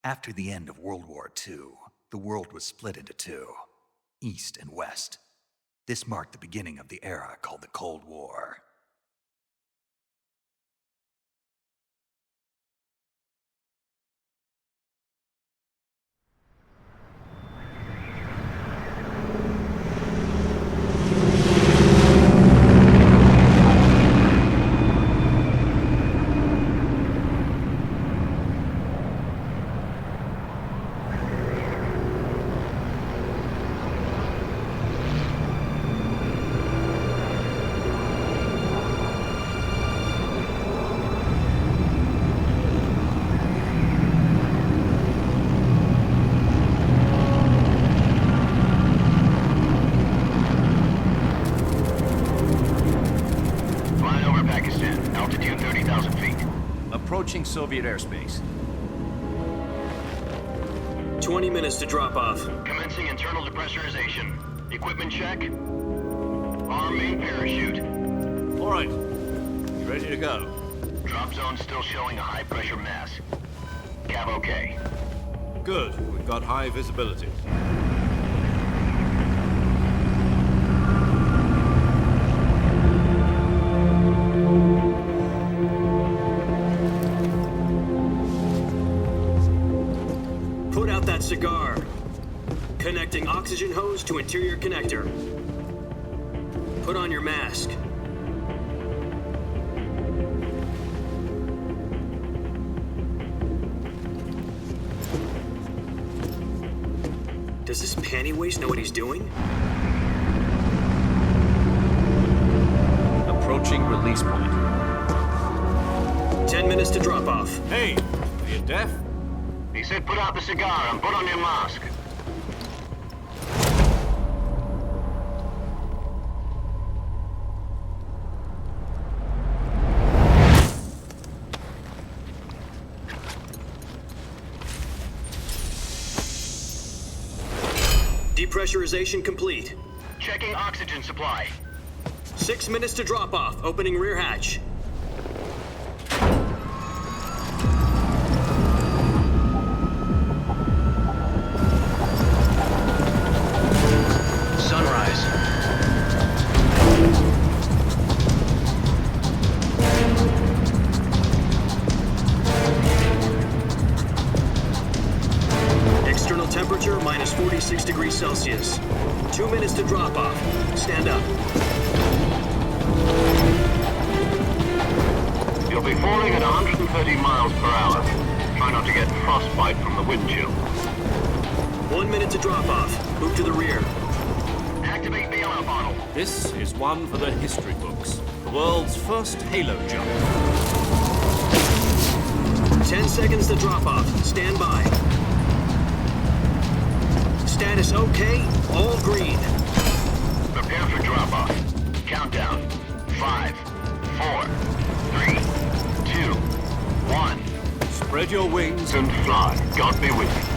After the end of World War II, the world was split into two, East and West. This marked the beginning of the era called the Cold War. Approaching Soviet airspace. 20 minutes to drop off. Commencing internal depressurization. Equipment check. Arm main parachute. All right. You ready to go? Drop zone still showing a high pressure mass. Cav okay. Good. We've got high visibility. Put out that cigar. Connecting oxygen hose to interior connector. Put on your mask. Does this panty waste know what he's doing? Approaching release point. 10 minutes to drop off. Hey, are you deaf? He said put out the cigar and put on your mask. Depressurization complete. Checking oxygen supply. 6 minutes to drop off. Opening rear hatch. Sunrise. External temperature minus 46 degrees Celsius. 2 minutes to drop off. Stand up. You'll be falling at 130 miles per hour. Try not to get frostbite from the wind chill. 1 minute to drop off. Move to the rear. Activate bailout bottle. This is one for the history books. The world's first halo jump. 10 seconds to drop off. Stand by. Status okay. All green. Prepare for drop-off. Countdown. 5, 4, 3, 2, 1. Spread your wings And fly. God be with you.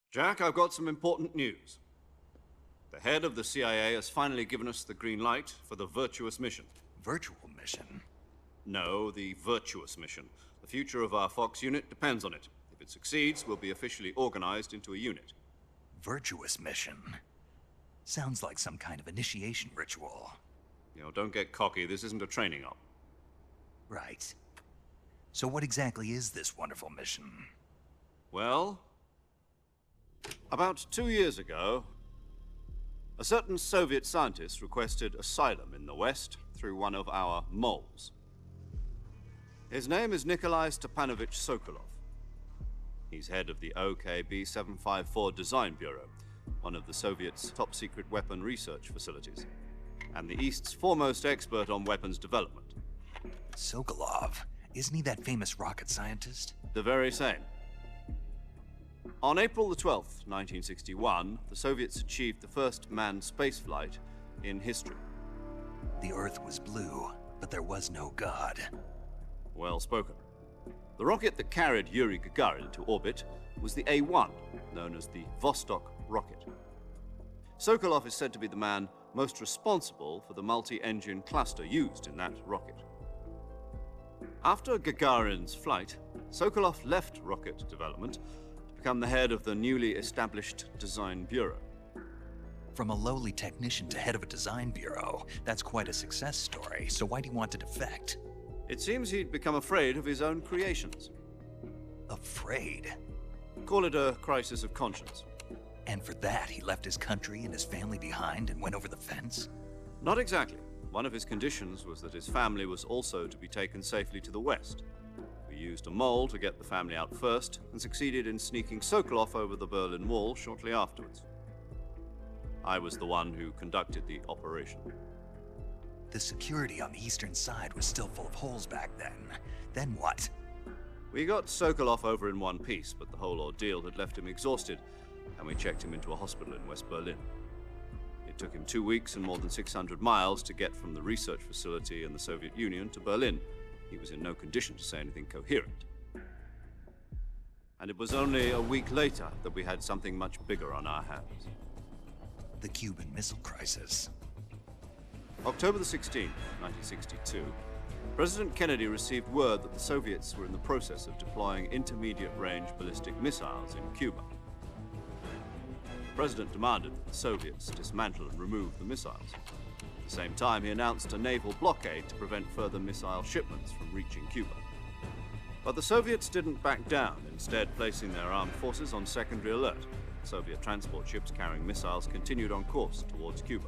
Jack, I've got some important news. The head of the CIA has finally given us the green light for the virtuous mission. Virtual mission? No, the virtuous mission. The future of our Fox unit depends on it. If it succeeds, we'll be officially organized into a unit. Virtuous mission? Sounds like some kind of initiation ritual. You know, don't get cocky. This isn't a training op. Right. So what exactly is this wonderful mission? Well, about 2 years ago, a certain Soviet scientist requested asylum in the West through one of our moles. His name is Nikolai Stepanovich Sokolov. He's head of the OKB-754 Design Bureau, one of the Soviets' top-secret weapon research facilities, and the East's foremost expert on weapons development. Sokolov? Isn't he that famous rocket scientist? The very same. On April the 12th, 1961, the Soviets achieved the first manned spaceflight in history. The Earth was blue, but there was no God. Well spoken. The rocket that carried Yuri Gagarin to orbit was the A-1, known as the Vostok rocket. Sokolov is said to be the man most responsible for the multi-engine cluster used in that rocket. After Gagarin's flight, Sokolov left rocket development to become the head of the newly established Design Bureau. From a lowly technician to head of a design bureau, that's quite a success story, so why do you want to defect? It seems he'd become afraid of his own creations. Afraid? Call it a crisis of conscience. And for that, he left his country and his family behind and went over the fence? Not exactly. One of his conditions was that his family was also to be taken safely to the west. We used a mole to get the family out first and succeeded in sneaking Sokolov over the Berlin Wall shortly afterwards. I was the one who conducted the operation. The security on the eastern side was still full of holes back then. Then what? We got Sokolov over in one piece, but the whole ordeal had left him exhausted, and we checked him into a hospital in West Berlin. It took him 2 weeks and more than 600 miles to get from the research facility in the Soviet Union to Berlin. He was in no condition to say anything coherent. And it was only a week later that we had something much bigger on our hands. The Cuban Missile Crisis. October the 16th, 1962, President Kennedy received word that the Soviets were in the process of deploying intermediate-range ballistic missiles in Cuba. The President demanded that the Soviets dismantle and remove the missiles. At the same time, he announced a naval blockade to prevent further missile shipments from reaching Cuba. But the Soviets didn't back down, instead placing their armed forces on secondary alert. Soviet transport ships carrying missiles continued on course towards Cuba.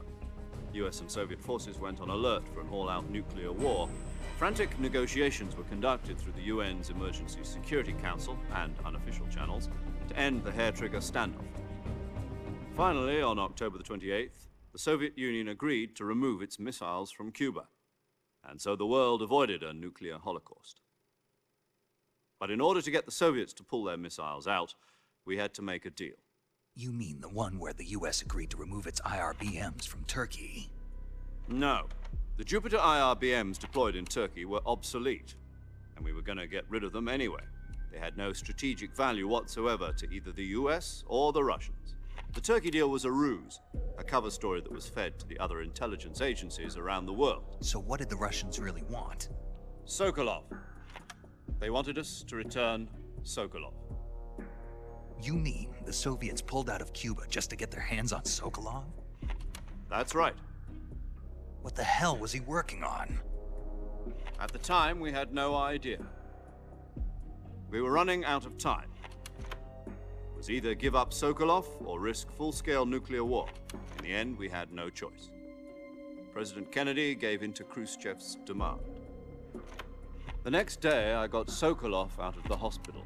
US and Soviet forces went on alert for an all-out nuclear war. Frantic negotiations were conducted through the UN's Emergency Security Council and unofficial channels to end the hair-trigger standoff. Finally, on October the 28th, the Soviet Union agreed to remove its missiles from Cuba, and so the world avoided a nuclear holocaust. But in order to get the Soviets to pull their missiles out, we had to make a deal. You mean the one where the US agreed to remove its IRBMs from Turkey? No. The Jupiter IRBMs deployed in Turkey were obsolete, and we were going to get rid of them anyway. They had no strategic value whatsoever to either the US or the Russians. The Turkey deal was a ruse, a cover story that was fed to the other intelligence agencies around the world. So what did the Russians really want? Sokolov. They wanted us to return Sokolov. You mean the Soviets pulled out of Cuba just to get their hands on Sokolov? That's right. What the hell was he working on? At the time, we had no idea. We were running out of time. It was either give up Sokolov or risk full-scale nuclear war. In the end, we had no choice. President Kennedy gave in to Khrushchev's demand. The next day, I got Sokolov out of the hospital,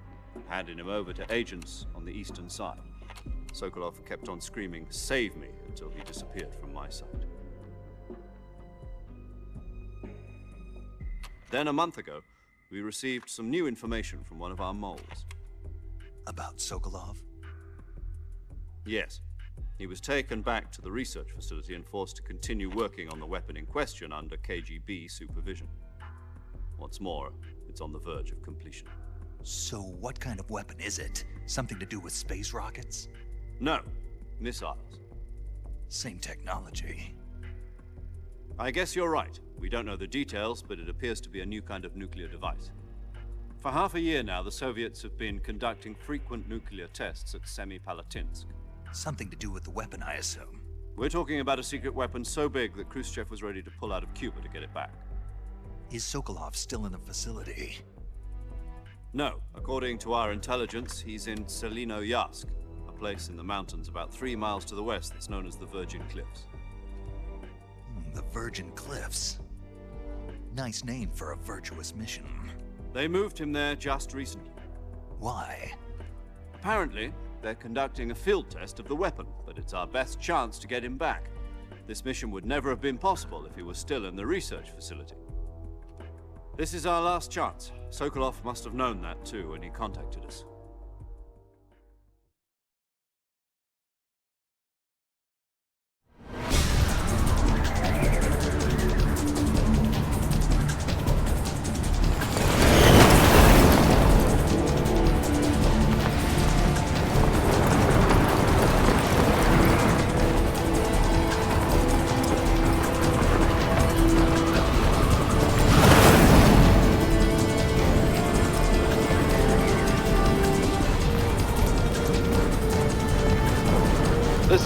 handing him over to agents on the eastern side. Sokolov kept on screaming, "Save me," until he disappeared from my sight. Then a month ago, we received some new information from one of our moles. About Sokolov? Yes. He was taken back to the research facility and forced to continue working on the weapon in question under KGB supervision. What's more, it's on the verge of completion. So what kind of weapon is it? Something to do with space rockets? No, missiles. Same technology. I guess you're right. We don't know the details, but it appears to be a new kind of nuclear device. For half a year now, the Soviets have been conducting frequent nuclear tests at Semipalatinsk. Something to do with the weapon, I assume. We're talking about a secret weapon so big that Khrushchev was ready to pull out of Cuba to get it back. Is Sokolov still in the facility? No. According to our intelligence, he's in Selinoyarsk, a place in the mountains about 3 miles to the west that's known as the Virgin Cliffs. The Virgin Cliffs. Nice name for a virtuous mission. They moved him there just recently. Why? Apparently, they're conducting a field test of the weapon, but it's our best chance to get him back. This mission would never have been possible if he was still in the research facility. This is our last chance. Sokolov must have known that too when he contacted us.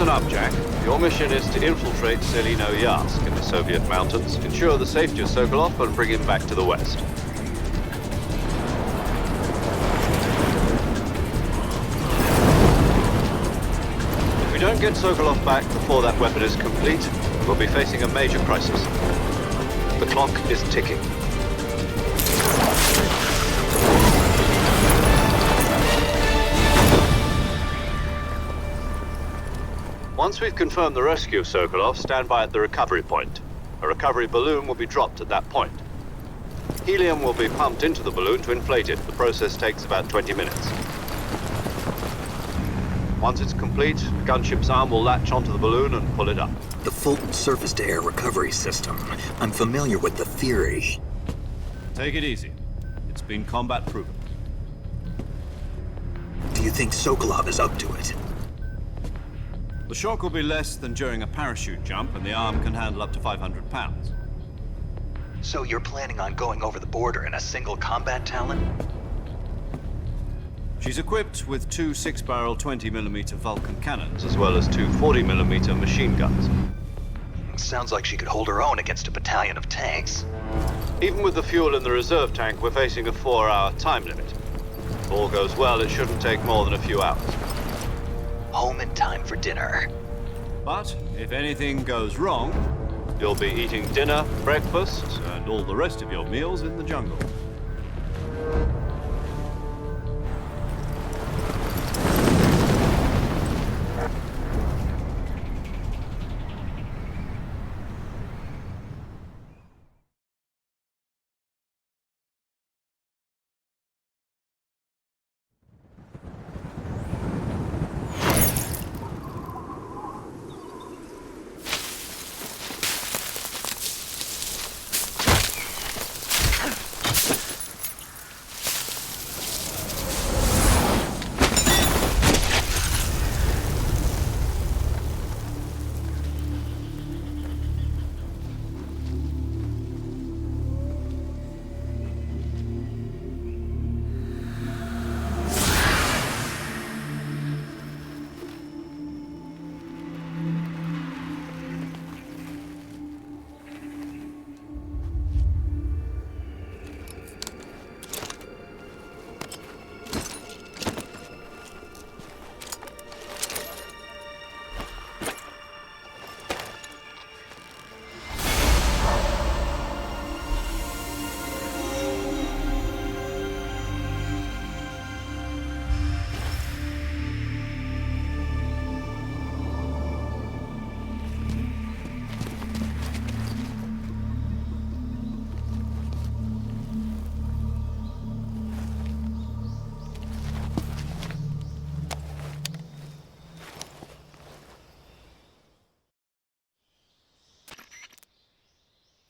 Listen up, Jack. Your mission is to infiltrate Selino-Yarsk in the Soviet mountains, ensure the safety of Sokolov, and bring him back to the west. If we don't get Sokolov back before that weapon is complete, we'll be facing a major crisis. The clock is ticking. Once we've confirmed the rescue of Sokolov, stand by at the recovery point. A recovery balloon will be dropped at that point. Helium will be pumped into the balloon to inflate it. The process takes about 20 minutes. Once it's complete, the gunship's arm will latch onto the balloon and pull it up. The Fulton surface-to-air recovery system. I'm familiar with the theory. Take it easy. It's been combat proven. Do you think Sokolov is up to it? The shock will be less than during a parachute jump, and the arm can handle up to 500 pounds. So you're planning on going over the border in a single combat Talon? She's equipped with two 6-barrel 20mm Vulcan cannons, as well as two 40mm machine guns. Sounds like she could hold her own against a battalion of tanks. Even with the fuel in the reserve tank, we're facing a 4-hour time limit. If all goes well, it shouldn't take more than a few hours. Home in time for dinner. But if anything goes wrong, you'll be eating dinner, breakfast, and all the rest of your meals in the jungle.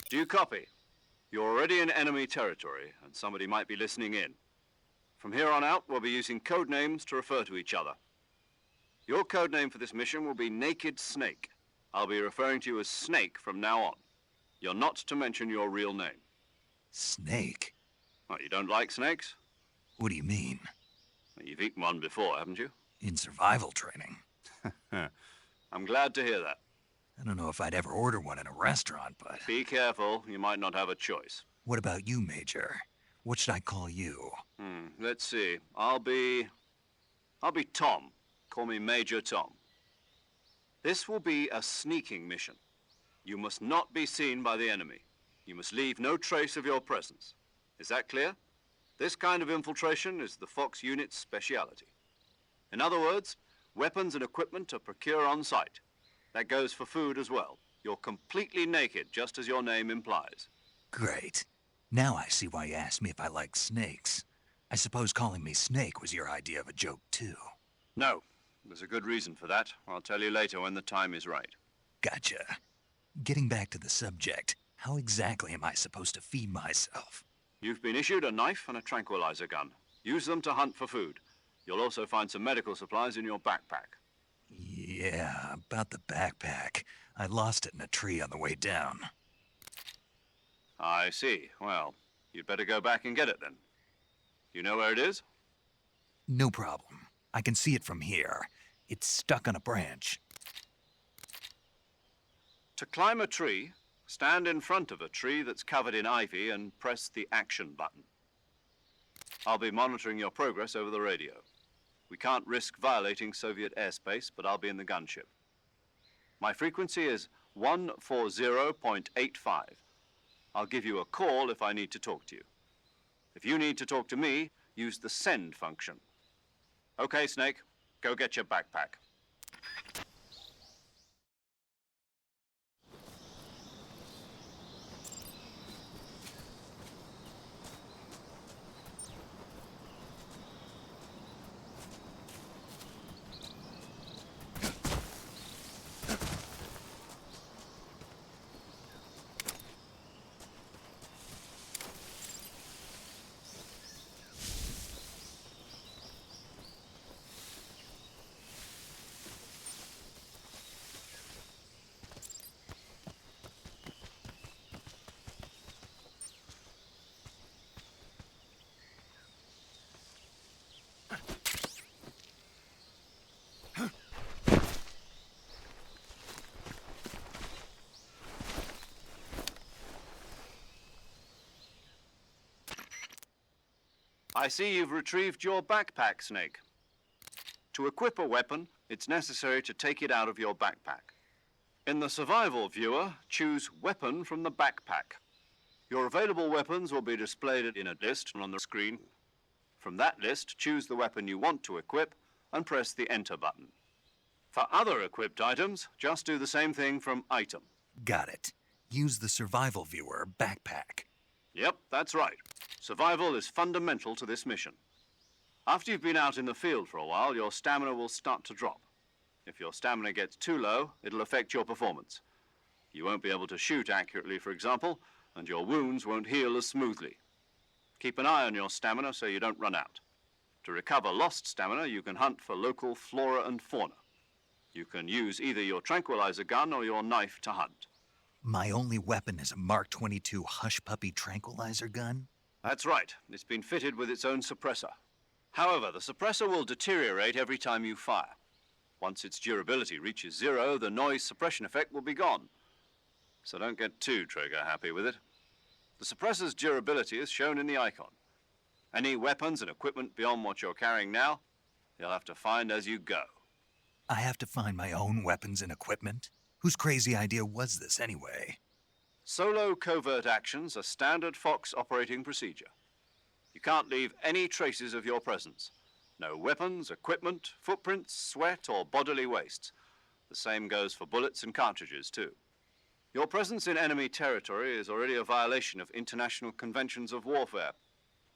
Do you copy? You're already in enemy territory, and somebody might be listening in. From here on out, we'll be using code names to refer to each other. Your code name for this mission will be Naked Snake. I'll be referring to you as Snake from now on. You're not to mention your real name. Snake? What, you don't like snakes? What do you mean? Well, you've eaten one before, haven't you? In survival training. I'm glad to hear that. I don't know if I'd ever order one in a restaurant, but... Be careful, you might not have a choice. What about you, Major? What should I call you? Let's see. I'll be Tom. Call me Major Tom. This will be a sneaking mission. You must not be seen by the enemy. You must leave no trace of your presence. Is that clear? This kind of infiltration is the Fox unit's speciality. In other words, weapons and equipment are procured on site. That goes for food as well. You're completely naked, just as your name implies. Great. Now I see why you asked me if I like snakes. I suppose calling me Snake was your idea of a joke, too. No. There's a good reason for that. I'll tell you later when the time is right. Gotcha. Getting back to the subject, how exactly am I supposed to feed myself? You've been issued a knife and a tranquilizer gun. Use them to hunt for food. You'll also find some medical supplies in your backpack. Yeah, about the backpack. I lost it in a tree on the way down. I see. Well, you'd better go back and get it then. You know where it is? No problem. I can see it from here. It's stuck on a branch. To climb a tree, stand in front of a tree that's covered in ivy and press the action button. I'll be monitoring your progress over the radio. We can't risk violating Soviet airspace, but I'll be in the gunship. My frequency is 140.85. I'll give you a call if I need to talk to you. If you need to talk to me, use the send function. Okay, Snake, go get your backpack. I see you've retrieved your backpack, Snake. To equip a weapon, it's necessary to take it out of your backpack. In the survival viewer, choose Weapon from the backpack. Your available weapons will be displayed in a list on the screen. From that list, choose the weapon you want to equip and press the Enter button. For other equipped items, just do the same thing from Item. Got it. Use the survival viewer backpack. Yep, that's right. Survival is fundamental to this mission. After you've been out in the field for a while, your stamina will start to drop. If your stamina gets too low, it'll affect your performance. You won't be able to shoot accurately, for example, and your wounds won't heal as smoothly. Keep an eye on your stamina so you don't run out. To recover lost stamina, you can hunt for local flora and fauna. You can use either your tranquilizer gun or your knife to hunt. My only weapon is a Mark 22 Hush Puppy tranquilizer gun? That's right. It's been fitted with its own suppressor. However, the suppressor will deteriorate every time you fire. Once its durability reaches 0, the noise suppression effect will be gone. So don't get too trigger happy with it. The suppressor's durability is shown in the icon. Any weapons and equipment beyond what you're carrying now, you'll have to find as you go. I have to find my own weapons and equipment? Whose crazy idea was this anyway? Solo covert actions are standard Fox operating procedure. You can't leave any traces of your presence. No weapons, equipment, footprints, sweat, or bodily wastes. The same goes for bullets and cartridges, too. Your presence in enemy territory is already a violation of international conventions of warfare.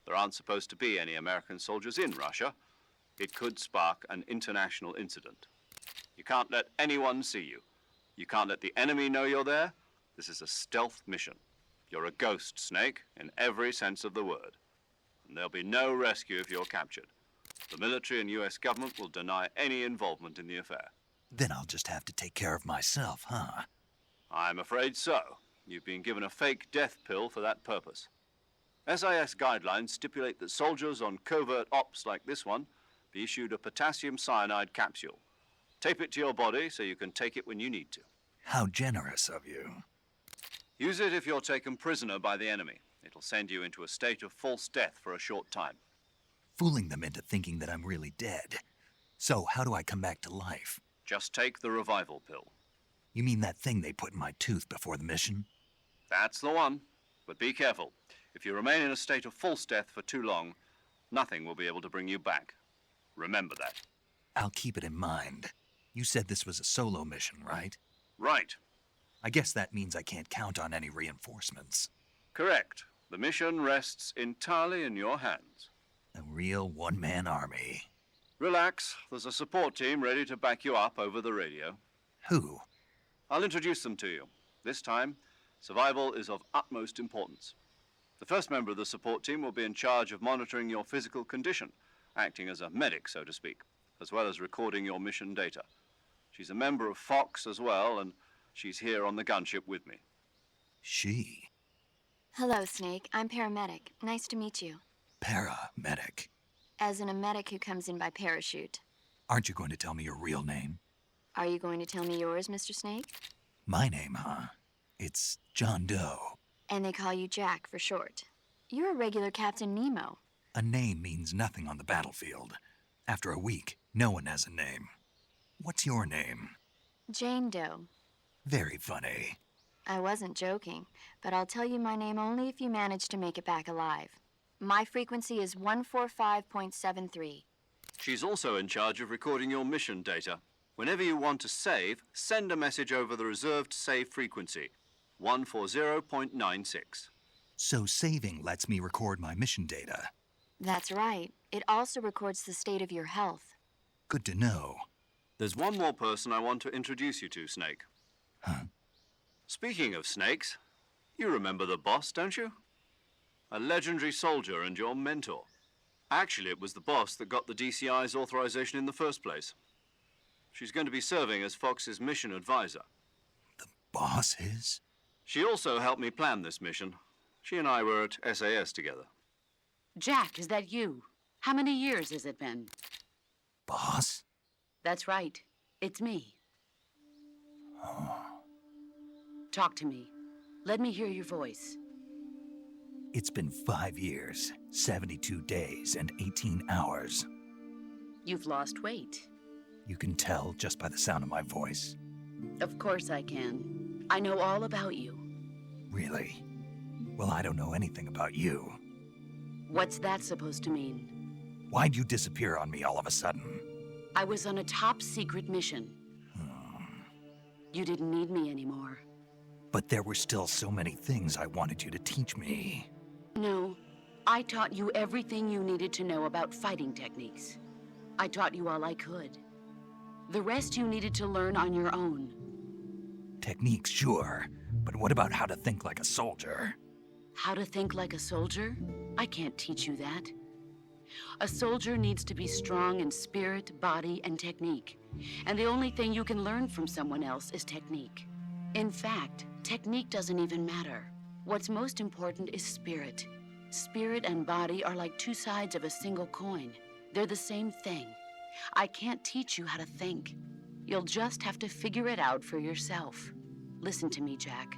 There aren't supposed to be any American soldiers in Russia. It could spark an international incident. You can't let anyone see you. You can't let the enemy know you're there. This is a stealth mission. You're a ghost, Snake, in every sense of the word. And there'll be no rescue if you're captured. The military and US government will deny any involvement in the affair. Then I'll just have to take care of myself, huh? I'm afraid so. You've been given a fake death pill for that purpose. SIS guidelines stipulate that soldiers on covert ops like this one be issued a potassium cyanide capsule. Tape it to your body so you can take it when you need to. How generous of you. Use it if you're taken prisoner by the enemy. It'll send you into a state of false death for a short time. Fooling them into thinking that I'm really dead. So, how do I come back to life? Just take the revival pill. You mean that thing they put in my tooth before the mission? That's the one. But be careful. If you remain in a state of false death for too long, nothing will be able to bring you back. Remember that. I'll keep it in mind. You said this was a solo mission, right? Right. I guess that means I can't count on any reinforcements. Correct. The mission rests entirely in your hands. A real one-man army. Relax. There's a support team ready to back you up over the radio. Who? I'll introduce them to you. This time, survival is of utmost importance. The first member of the support team will be in charge of monitoring your physical condition, acting as a medic, so to speak, as well as recording your mission data. She's a member of Fox as well, and she's here on the gunship with me. She? Hello, Snake. I'm paramedic. Nice to meet you. Paramedic. As in a medic who comes in by parachute. Aren't you going to tell me your real name? Are you going to tell me yours, Mr. Snake? My name, huh? It's John Doe. And they call you Jack for short. You're a regular Captain Nemo. A name means nothing on the battlefield. After a week, no one has a name. What's your name? Jane Doe. Very funny. I wasn't joking, but I'll tell you my name only if you manage to make it back alive. My frequency is 145.73. She's also in charge of recording your mission data. Whenever you want to save, send a message over the reserved save frequency, 140.96. So saving lets me record my mission data. That's right. It also records the state of your health. Good to know. There's one more person I want to introduce you to, Snake. Huh? Speaking of snakes, you remember the boss, don't you? A legendary soldier and your mentor. Actually, it was the boss that got the DCI's authorization in the first place. She's going to be serving as Fox's mission advisor. The boss is? She also helped me plan this mission. She and I were at SAS together. Jack, is that you? How many years has it been? Boss? That's right. It's me. Talk to me. Let me hear your voice. It's been 5 years, 72 days, and 18 hours. You've lost weight. You can tell just by the sound of my voice. Of course I can. I know all about you. Really? Well, I don't know anything about you. What's that supposed to mean? Why'd you disappear on me all of a sudden? I was on a top secret mission. You didn't need me anymore. But there were still so many things I wanted you to teach me. No, I taught you everything you needed to know about fighting techniques. I taught you all I could. The rest you needed to learn on your own. Techniques, sure. But what about how to think like a soldier? How to think like a soldier? I can't teach you that. A soldier needs to be strong in spirit, body, and technique. And the only thing you can learn from someone else is technique. In fact, technique doesn't even matter. What's most important is spirit. Spirit and body are like two sides of a single coin. They're the same thing. I can't teach you how to think. You'll just have to figure it out for yourself. Listen to me, Jack.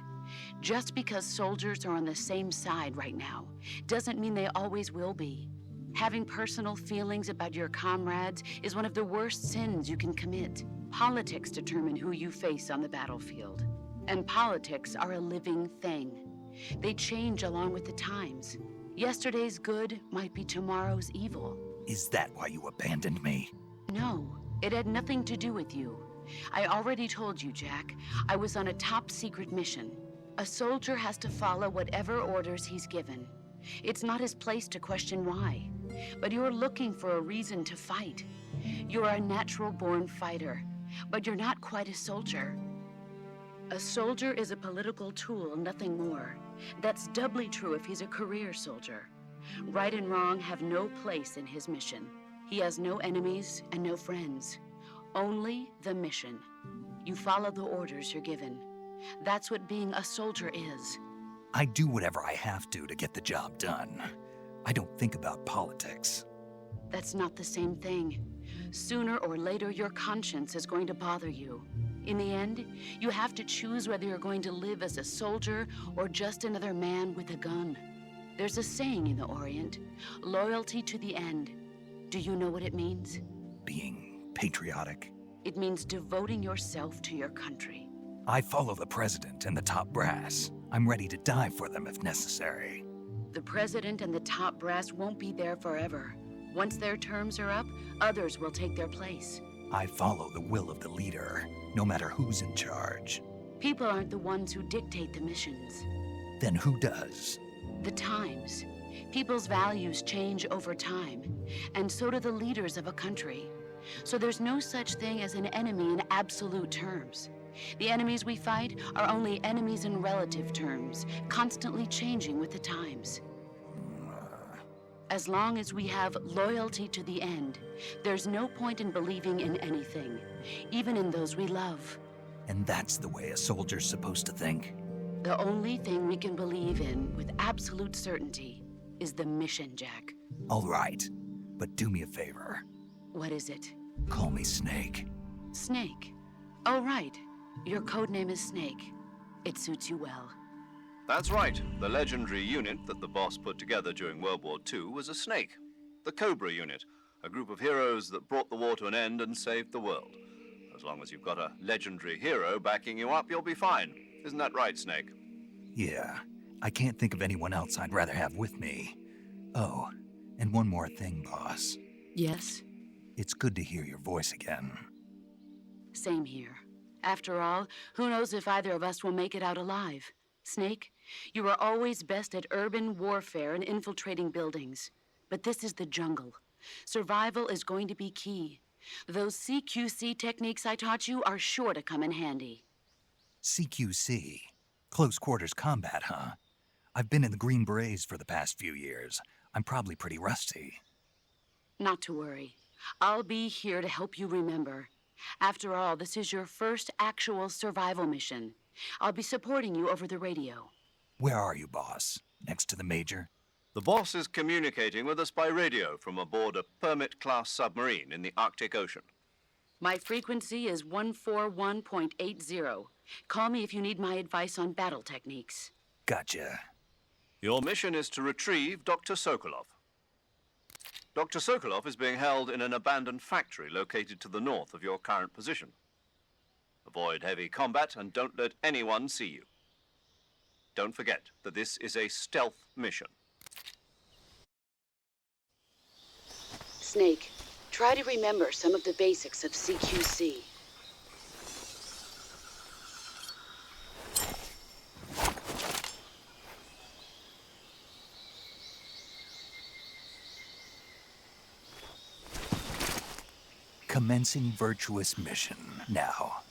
Just because soldiers are on the same side right now doesn't mean they always will be. Having personal feelings about your comrades is one of the worst sins you can commit. Politics determine who you face on the battlefield. And politics are a living thing. They change along with the times. Yesterday's good might be tomorrow's evil. Is that why you abandoned me? No, it had nothing to do with you. I already told you, Jack. I was on a top secret mission. A soldier has to follow whatever orders he's given. It's not his place to question why. But you're looking for a reason to fight. You're a natural-born fighter, but you're not quite a soldier. A soldier is a political tool, nothing more. That's doubly true if he's a career soldier. Right and wrong have no place in his mission. He has no enemies and no friends. Only the mission. You follow the orders you're given. That's what being a soldier is. I do whatever I have to get the job done. I don't think about politics. That's not the same thing. Sooner or later, your conscience is going to bother you. In the end, you have to choose whether you're going to live as a soldier or just another man with a gun. There's a saying in the Orient, loyalty to the end. Do you know what it means? Being patriotic. It means devoting yourself to your country. I follow the president and the top brass. I'm ready to die for them if necessary. The president and the top brass won't be there forever. Once their terms are up, others will take their place. I follow the will of the leader, no matter who's in charge. People aren't the ones who dictate the missions. Then who does? The times. People's values change over time, and so do the leaders of a country. So there's no such thing as an enemy in absolute terms. The enemies we fight are only enemies in relative terms, constantly changing with the times. As long as we have loyalty to the end, there's no point in believing in anything, even in those we love. And that's the way a soldier's supposed to think? The only thing we can believe in with absolute certainty is the mission, Jack. All right, but do me a favor. What is it? Call me Snake. Snake. Oh, right. Your code name is Snake. It suits you well. That's right. The legendary unit that the boss put together during World War II was a snake. The Cobra unit, a group of heroes that brought the war to an end and saved the world. As long as you've got a legendary hero backing you up, you'll be fine. Isn't that right, Snake? Yeah, I can't think of anyone else I'd rather have with me. Oh, and one more thing, boss. Yes? It's good to hear your voice again. Same here. After all, who knows if either of us will make it out alive? Snake, you are always best at urban warfare and infiltrating buildings. But this is the jungle. Survival is going to be key. Those CQC techniques I taught you are sure to come in handy. CQC? Close quarters combat, huh? I've been in the Green Berets for the past few years. I'm probably pretty rusty. Not to worry. I'll be here to help you remember. After all, this is your first actual survival mission. I'll be supporting you over the radio. Where are you, boss? Next to the Major? The boss is communicating with us by radio from aboard a Permit-class submarine in the Arctic Ocean. My frequency is 141.80. Call me if you need my advice on battle techniques. Gotcha. Your mission is to retrieve Dr. Sokolov. Dr. Sokolov is being held in an abandoned factory located to the north of your current position. Avoid heavy combat and don't let anyone see you. Don't forget that this is a stealth mission. Snake, try to remember some of the basics of CQC. Commencing virtuous mission now.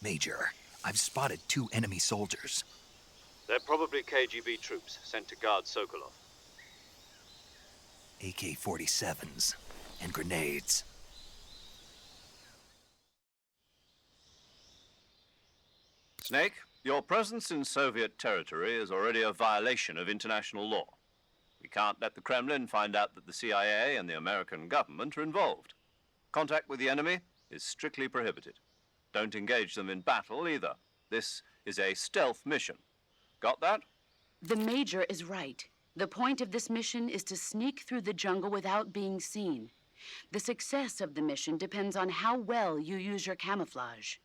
Major, I've spotted 2 enemy soldiers. They're probably KGB troops sent to guard Sokolov. AK-47s and grenades. Snake, your presence in Soviet territory is already a violation of international law. We can't let the Kremlin find out that the CIA and the American government are involved. Contact with the enemy is strictly prohibited. Don't engage them in battle either. This is a stealth mission. Got that? The Major is right. The point of this mission is to sneak through the jungle without being seen. The success of the mission depends on how well you use your camouflage.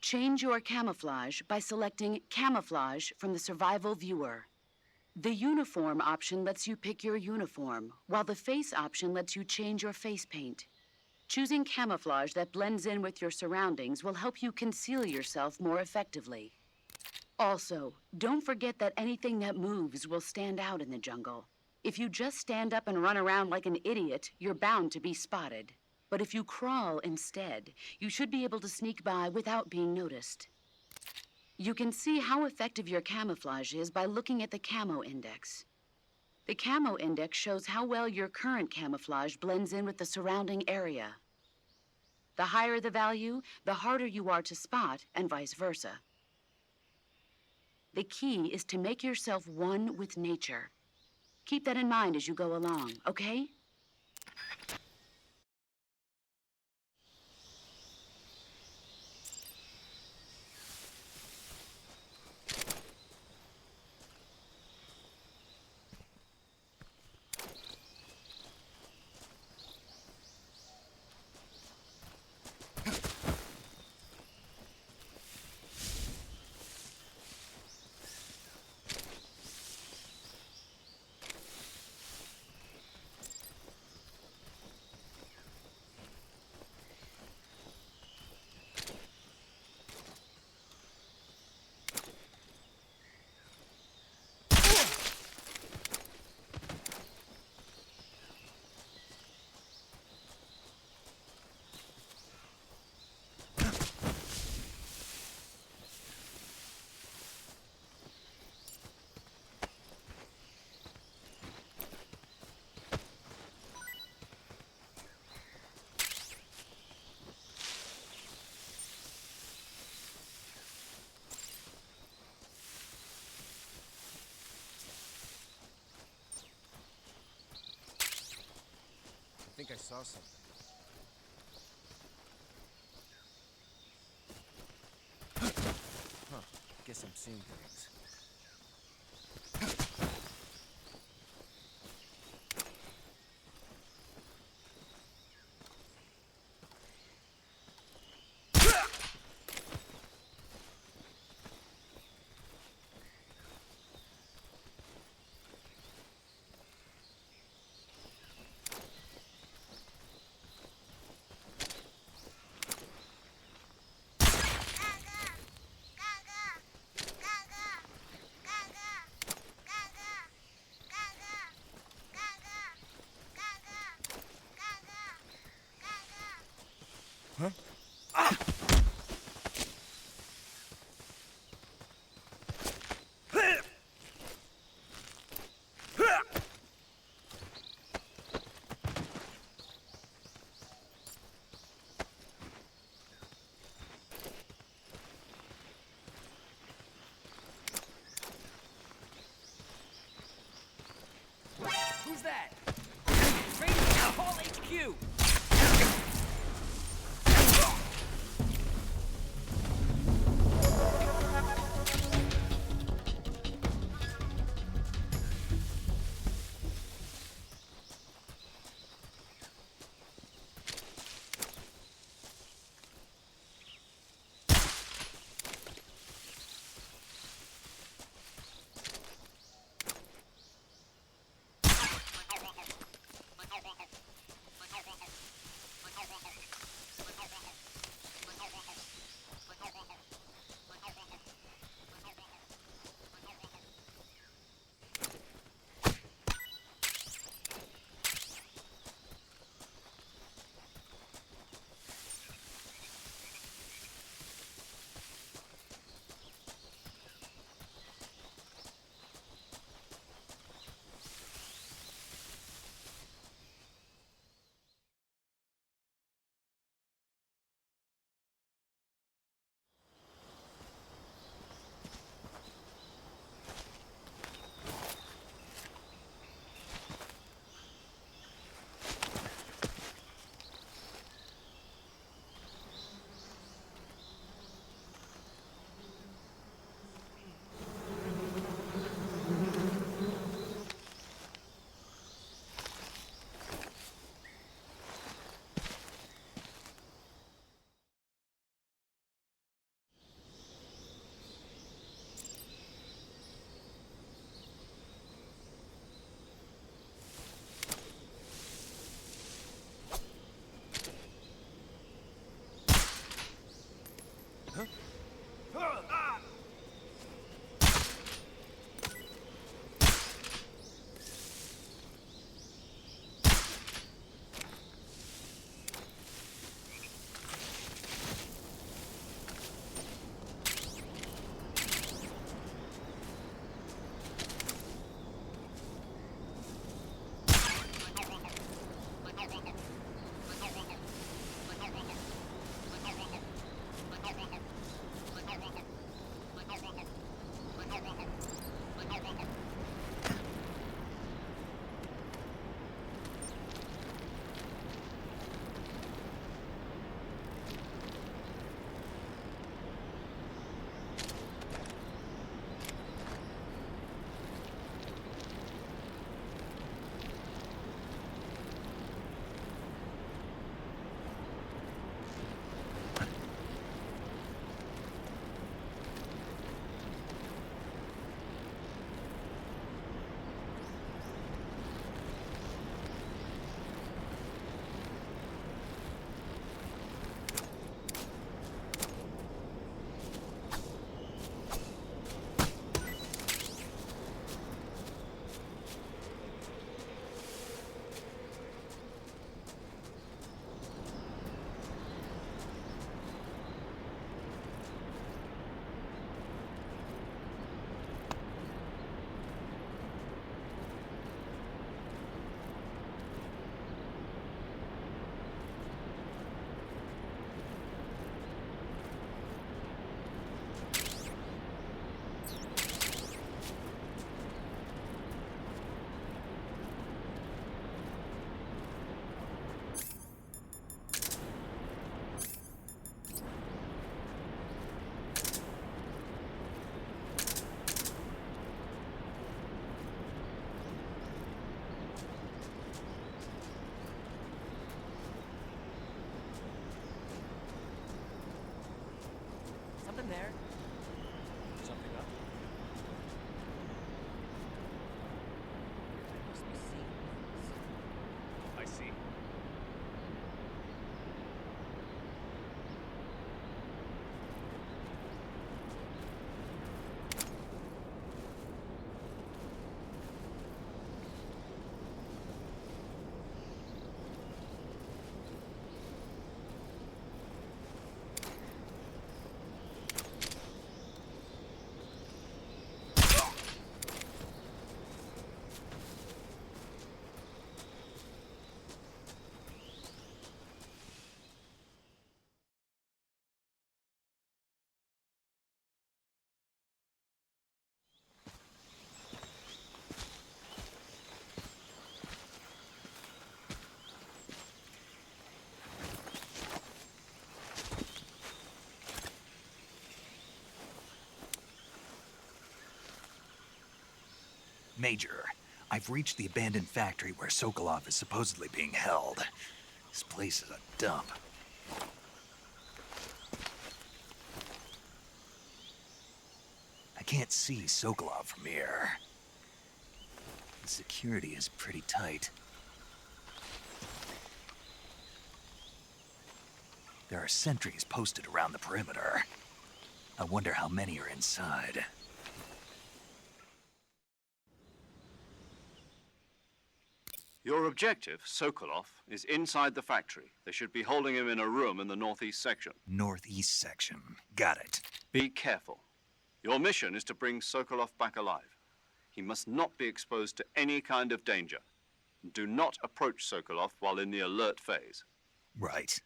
Change your camouflage by selecting Camouflage from the Survival Viewer. The Uniform option lets you pick your uniform, while the Face option lets you change your face paint. Choosing camouflage that blends in with your surroundings will help you conceal yourself more effectively. Also, don't forget that anything that moves will stand out in the jungle. If you just stand up and run around like an idiot, you're bound to be spotted. But if you crawl instead, you should be able to sneak by without being noticed. You can see how effective your camouflage is by looking at the Camo Index. The Camo Index shows how well your current camouflage blends in with the surrounding area. The higher the value, the harder you are to spot, and vice versa. The key is to make yourself one with nature. Keep that in mind as you go along, okay? I think I saw something. Huh. Guess I'm seeing things. Who's that? Call HQ! Something there. Something up. I must be seeing things. I see. Major, I've reached the abandoned factory where Sokolov is supposedly being held. This place is a dump. I can't see Sokolov from here. The security is pretty tight. There are sentries posted around the perimeter. I wonder how many are inside. Your objective, Sokolov, is inside the factory. They should be holding him in a room in the northeast section. Northeast section. Got it. Be careful. Your mission is to bring Sokolov back alive. He must not be exposed to any kind of danger. Do not approach Sokolov while in the alert phase. Right.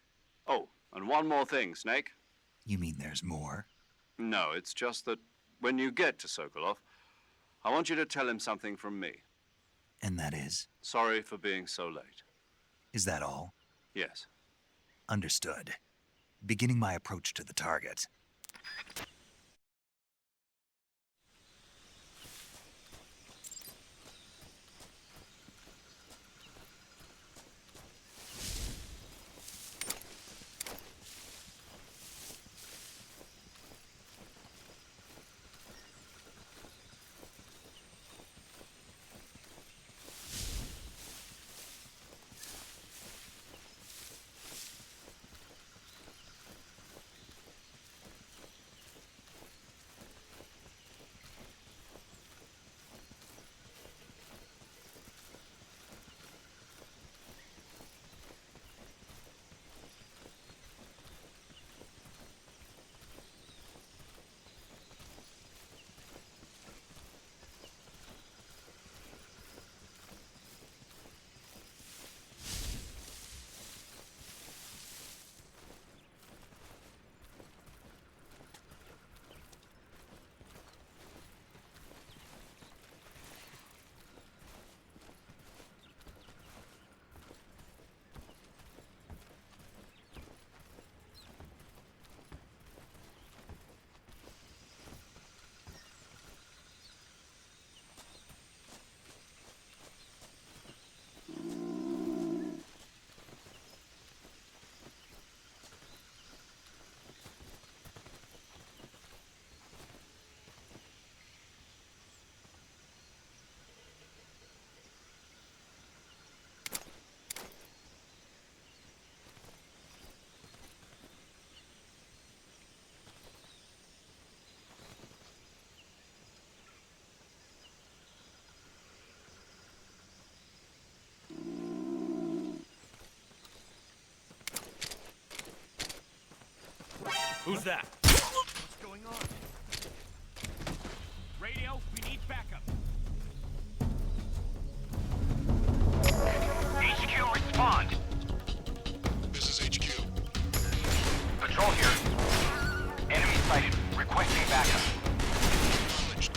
Oh, and one more thing, Snake. You mean there's more? No, it's just that when you get to Sokolov, I want you to tell him something from me. And that is? Sorry for being so late. Is that all? Yes. Understood. Beginning my approach to the target. Who's that? What's going on? Radio, we need backup. HQ, respond. This is HQ. Patrol here. Enemy sighted. Requesting backup. Acknowledged.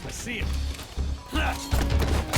I see him. I see him.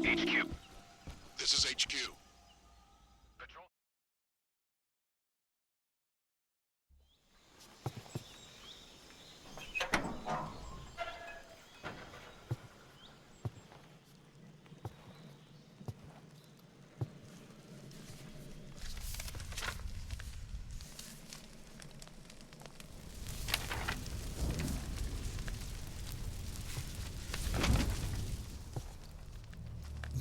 HQ. This is HQ. Patrol.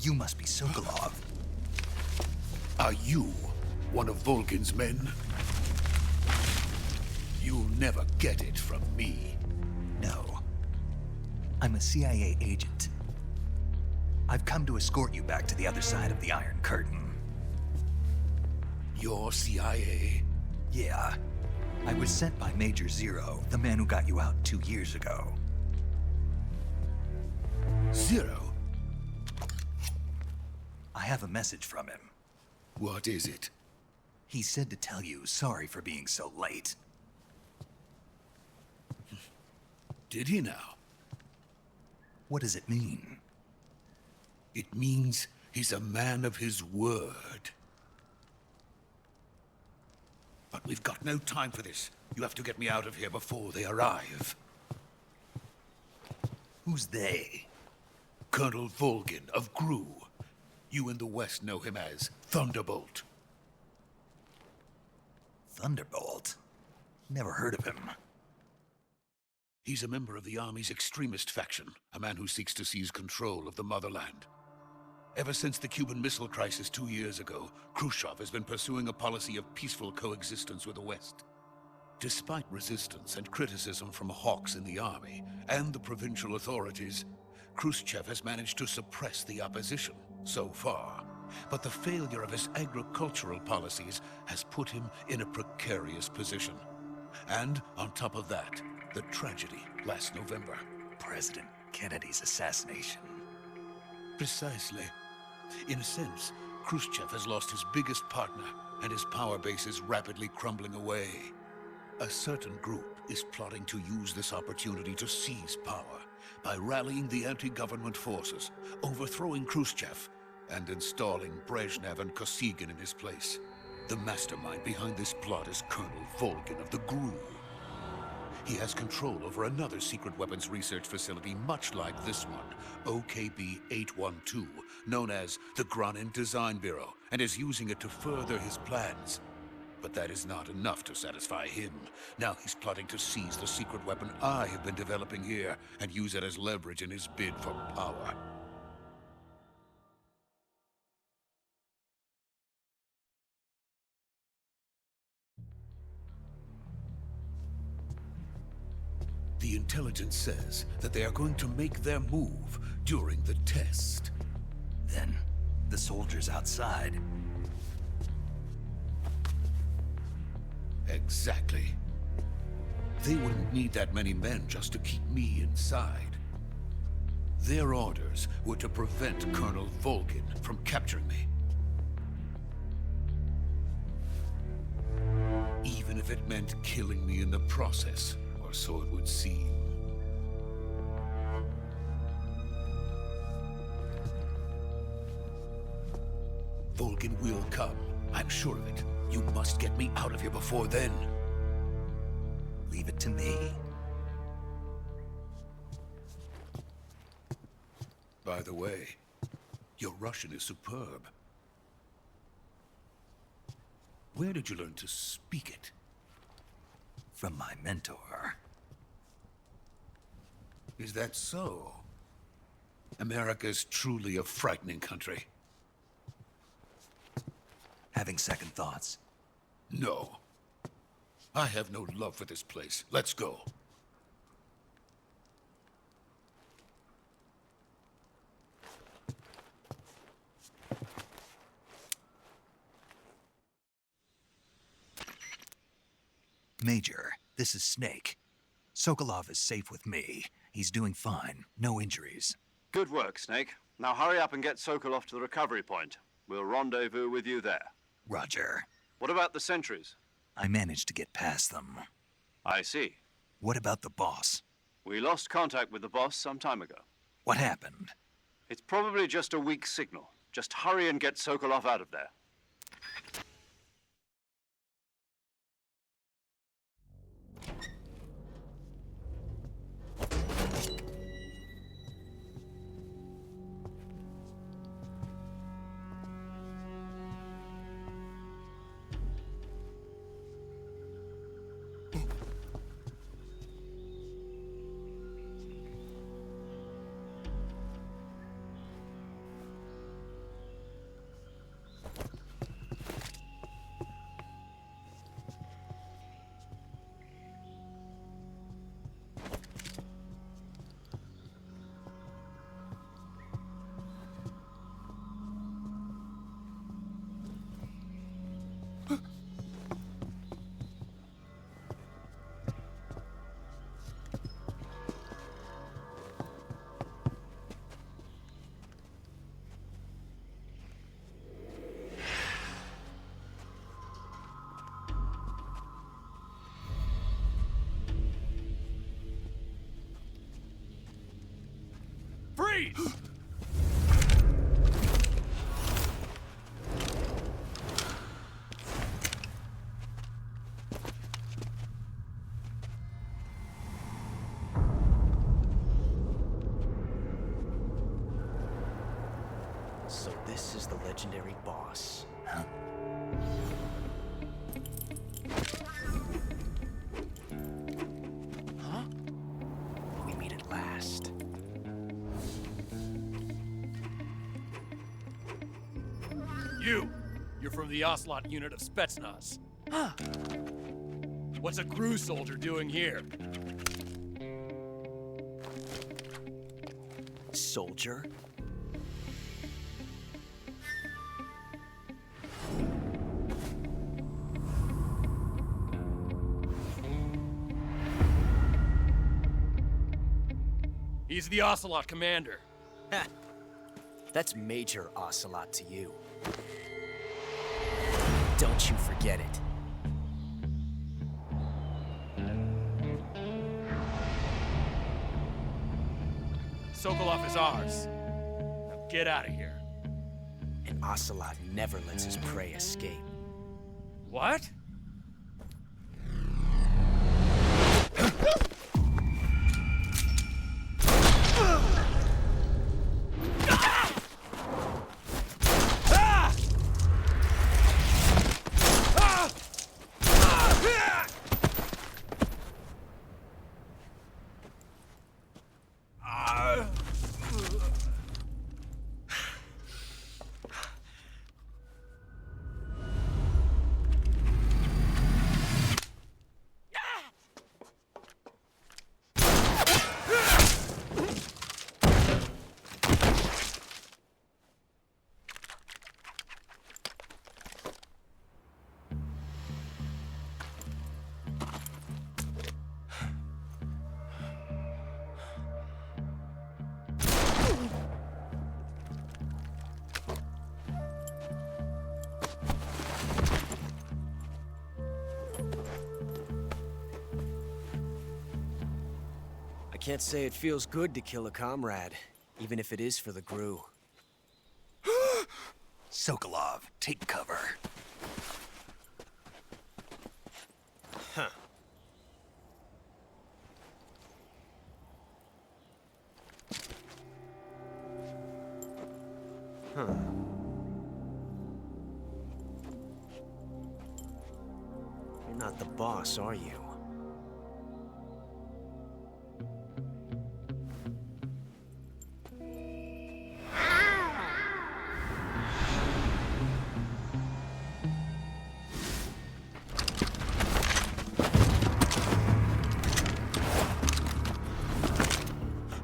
You must be Sokolov. Are you one of Volgin's men? You'll never get it from me. No. I'm a CIA agent. I've come to escort you back to the other side of the Iron Curtain. You're CIA? Yeah. I was sent by Major Zero, the man who got you out 2 years ago. Zero? I have a message from him. What is it? He said to tell you sorry for being so late. Did he now? What does it mean? It means he's a man of his word. But we've got no time for this. You have to get me out of here before they arrive. Who's they? Colonel Volgin of GRU. You in the West know him as Thunderbolt. Thunderbolt? Never heard of him. He's a member of the Army's extremist faction, a man who seeks to seize control of the motherland. Ever since the Cuban Missile Crisis 2 years ago, Khrushchev has been pursuing a policy of peaceful coexistence with the West. Despite resistance and criticism from hawks in the Army and the provincial authorities, Khrushchev has managed to suppress the opposition so far. But the failure of his agricultural policies has put him in a precarious position. And on top of that, the tragedy last November. President Kennedy's assassination. Precisely. In a sense, Khrushchev has lost his biggest partner, and his power base is rapidly crumbling away. A certain group is plotting to use this opportunity to seize power by rallying the anti-government forces, overthrowing Khrushchev, and installing Brezhnev and Kosygin in his place. The mastermind behind this plot is Colonel Volgin of the GRU. He has control over another secret weapons research facility much like this one, OKB-812, known as the Granin Design Bureau, and is using it to further his plans. But that is not enough to satisfy him. Now he's plotting to seize the secret weapon I have been developing here and use it as leverage in his bid for power. The intelligence says that they are going to make their move during the test. Then, the soldiers outside. Exactly. They wouldn't need that many men just to keep me inside. Their orders were to prevent Colonel Volgin from capturing me. Even if it meant killing me in the process, or so it would seem. Volgin will come. I'm sure of it. You must get me out of here before then. Leave it to me. By the way, your Russian is superb. Where did you learn to speak it? From my mentor. Is that so? America's truly a frightening country. Having second thoughts. No. I have no love for this place. Let's go. Major, this is Snake. Sokolov is safe with me. He's doing fine. No injuries. Good work, Snake. Now hurry up and get Sokolov to the recovery point. We'll rendezvous with you there. Roger. What about the sentries? I managed to get past them. I see. What about the boss? We lost contact with the boss some time ago. What happened? It's probably just a weak signal. Just hurry and get Sokolov out of there. Freeze! So this is the legendary boss. Huh? Huh? We meet at last. You're from the Ocelot unit of Spetsnaz. Huh. What's a crew soldier doing here? Soldier? He's the Ocelot commander. Ha! That's Major Ocelot to you. Don't you forget it. Sokolov is ours. Now get out of here. And Ocelot never lets his prey escape. What? I can't say it feels good to kill a comrade, even if it is for the GRU. Sokolov, take cover. Huh. Huh. You're not the boss, are you?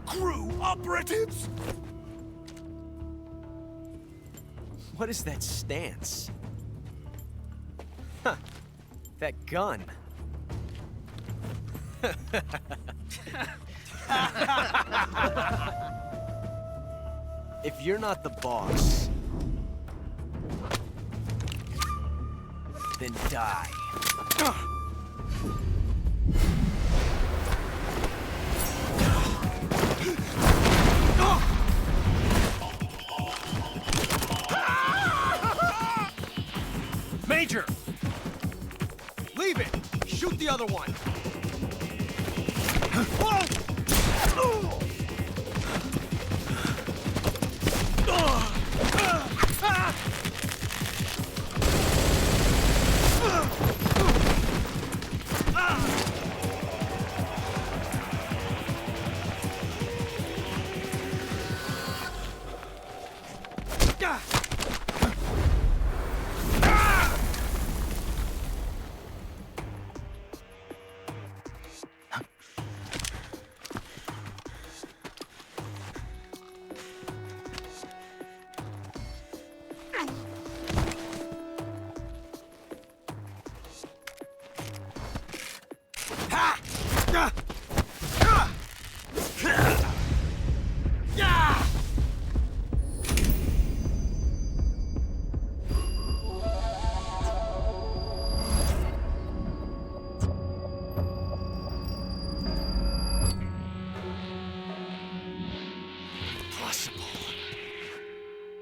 GRU operatives! What is that stance? Huh. That gun. If you're not the boss, then die. Major! Leave it! Shoot the other one!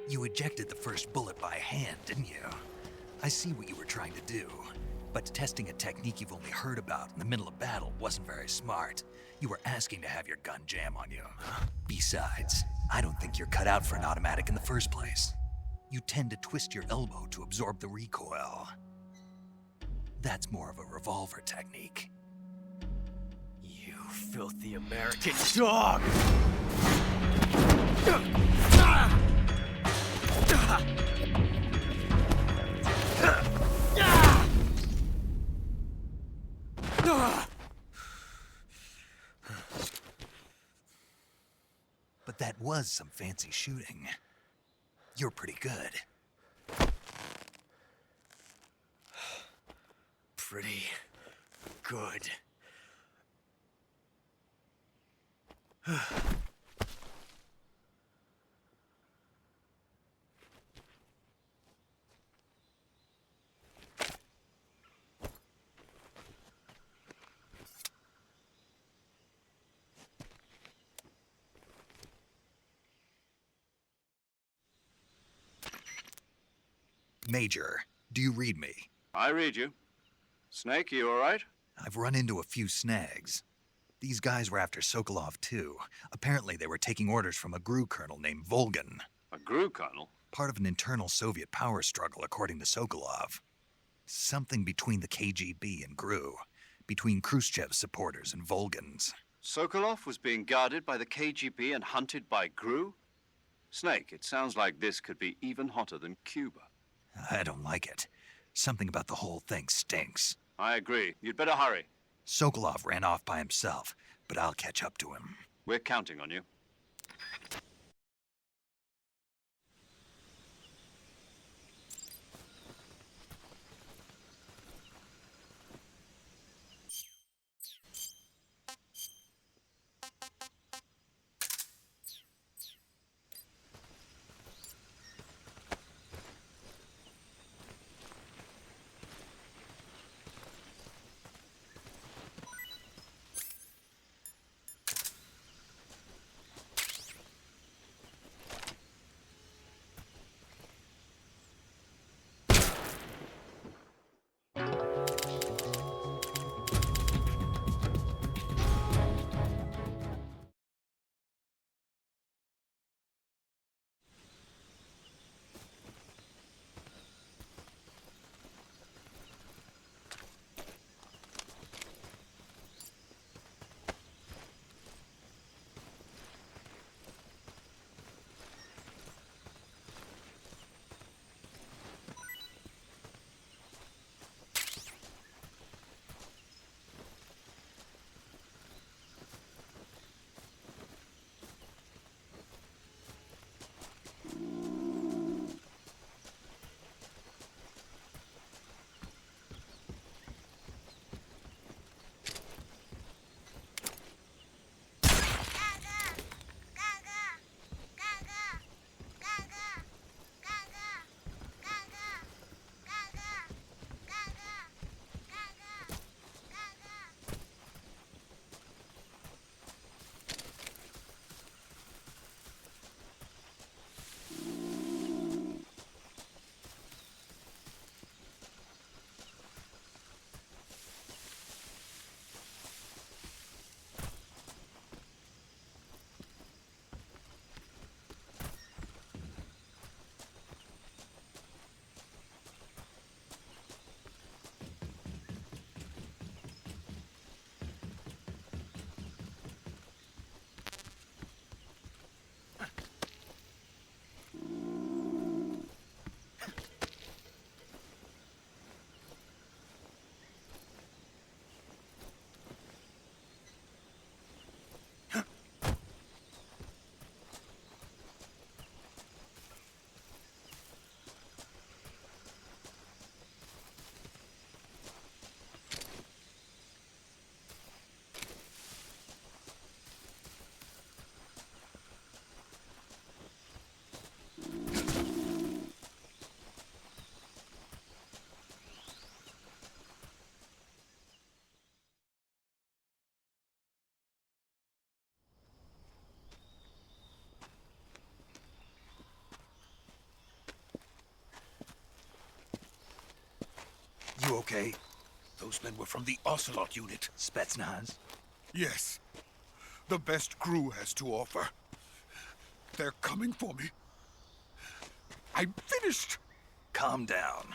You ejected the first bullet by hand, didn't you? I see what you were trying to do. But testing a technique you've only heard about in the middle of battle wasn't very smart. You were asking to have your gun jam on you. Besides, I don't think you're cut out for an automatic in the first place. You tend to twist your elbow to absorb the recoil. That's more of a revolver technique. You filthy American dog! But that was some fancy shooting. You're pretty good. Pretty good. Major, do you read me? I read you. Snake, you all right? I've run into a few snags. These guys were after Sokolov, too. Apparently, they were taking orders from a GRU colonel named Volgan. A GRU colonel? Part of an internal Soviet power struggle, according to Sokolov. Something between the KGB and GRU. Between Khrushchev's supporters and Volgan's. Sokolov was being guarded by the KGB and hunted by GRU? Snake, it sounds like this could be even hotter than Cuba. I don't like it. Something about the whole thing stinks. I agree. You'd better hurry. Sokolov ran off by himself, but I'll catch up to him. We're counting on you. You okay? Those men were from the Ocelot unit. Spetsnaz? Yes. The best GRU has to offer. They're coming for me. I'm finished. Calm down.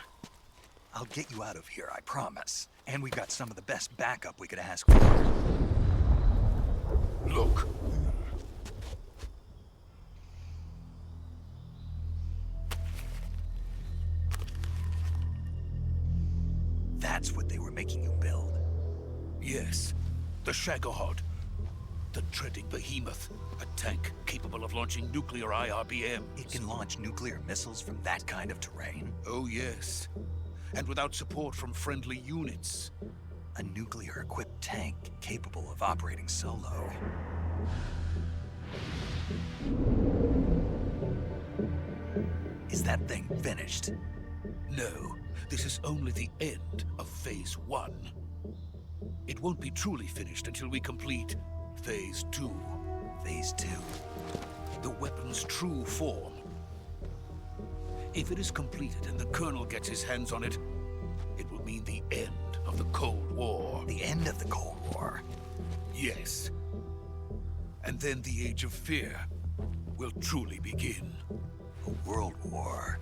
I'll get you out of here, I promise. And we've got some of the best backup we could ask for. Look. That's what they were making you build? Yes. The Shagohod. The dreading behemoth. A tank capable of launching nuclear IRBMs. It can launch nuclear missiles from that kind of terrain? Oh, yes. And without support from friendly units. A nuclear-equipped tank capable of operating solo. Is that thing finished? No. This is only the end of Phase 1. It won't be truly finished until we complete Phase 2. Phase 2? The weapon's true form. If it is completed and the Colonel gets his hands on it, it will mean the end of the Cold War. The end of the Cold War? Yes. And then the Age of Fear will truly begin. A world war?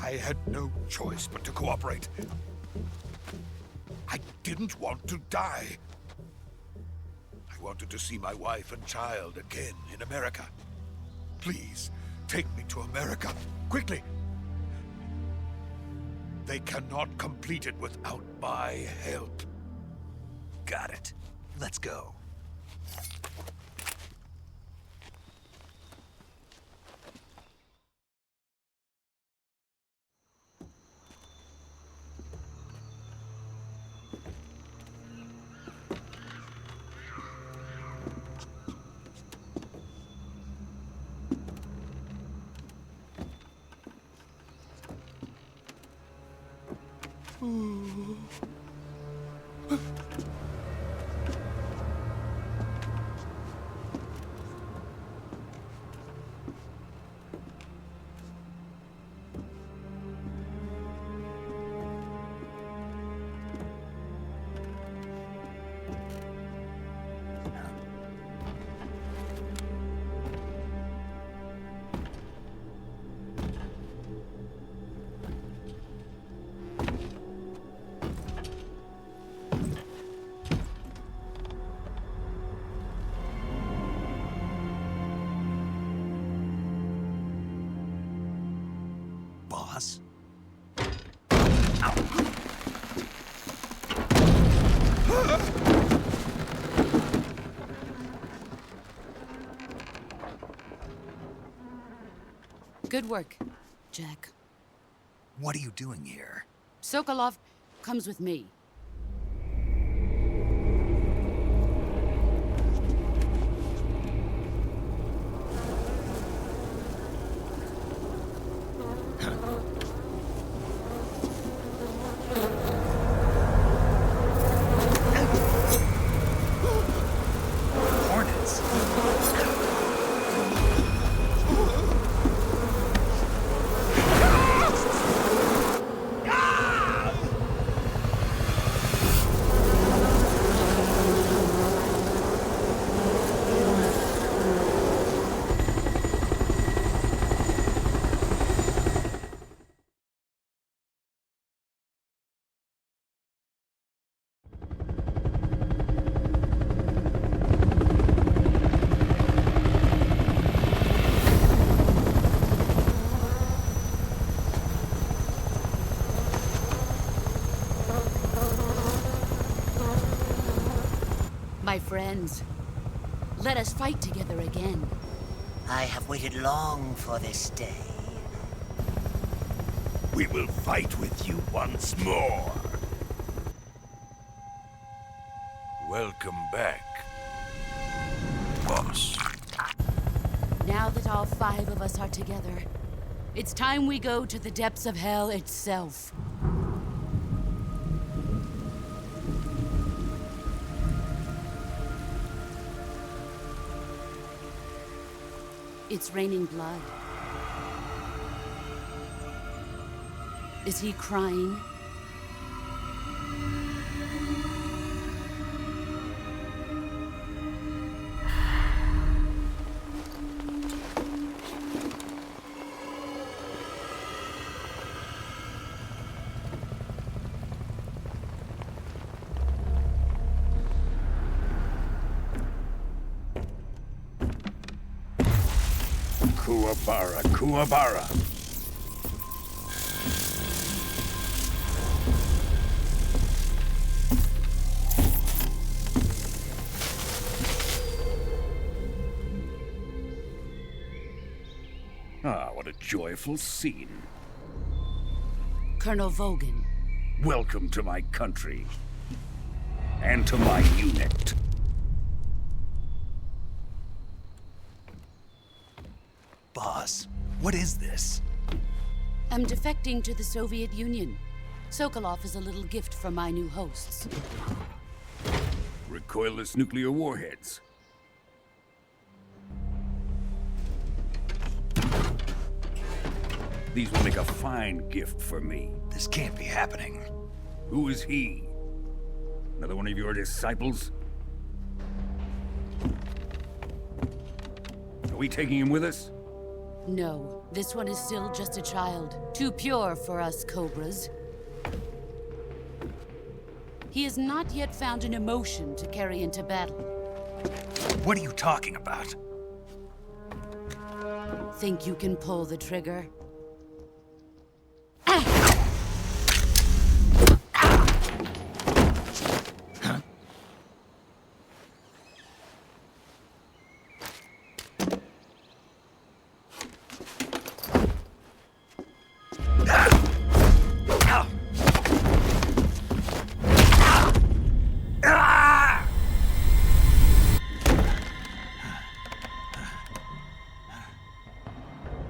I had no choice but to cooperate. I didn't want to die. I wanted to see my wife and child again in America. Please, take me to America, quickly. They cannot complete it without my help. Got it. Let's go. Boss? Good work, Jack. What are you doing here? Sokolov comes with me. Hornets? My friends, let us fight together again. I have waited long for this day. We will fight with you once more. Welcome back, boss. Now that all 5 of us are together, it's time we go to the depths of hell itself. It's raining blood. Is he crying? Kuwabara, Kuwabara. Ah, what a joyful scene. Colonel Vogan. Welcome to my country. And to my unit. Boss, what is this? I'm defecting to the Soviet Union. Sokolov is a little gift from my new hosts. Recoilless nuclear warheads. These will make a fine gift for me. This can't be happening. Who is he? Another one of your disciples? Are we taking him with us? No, this one is still just a child. Too pure for us Cobras. He has not yet found an emotion to carry into battle. What are you talking about? Think you can pull the trigger?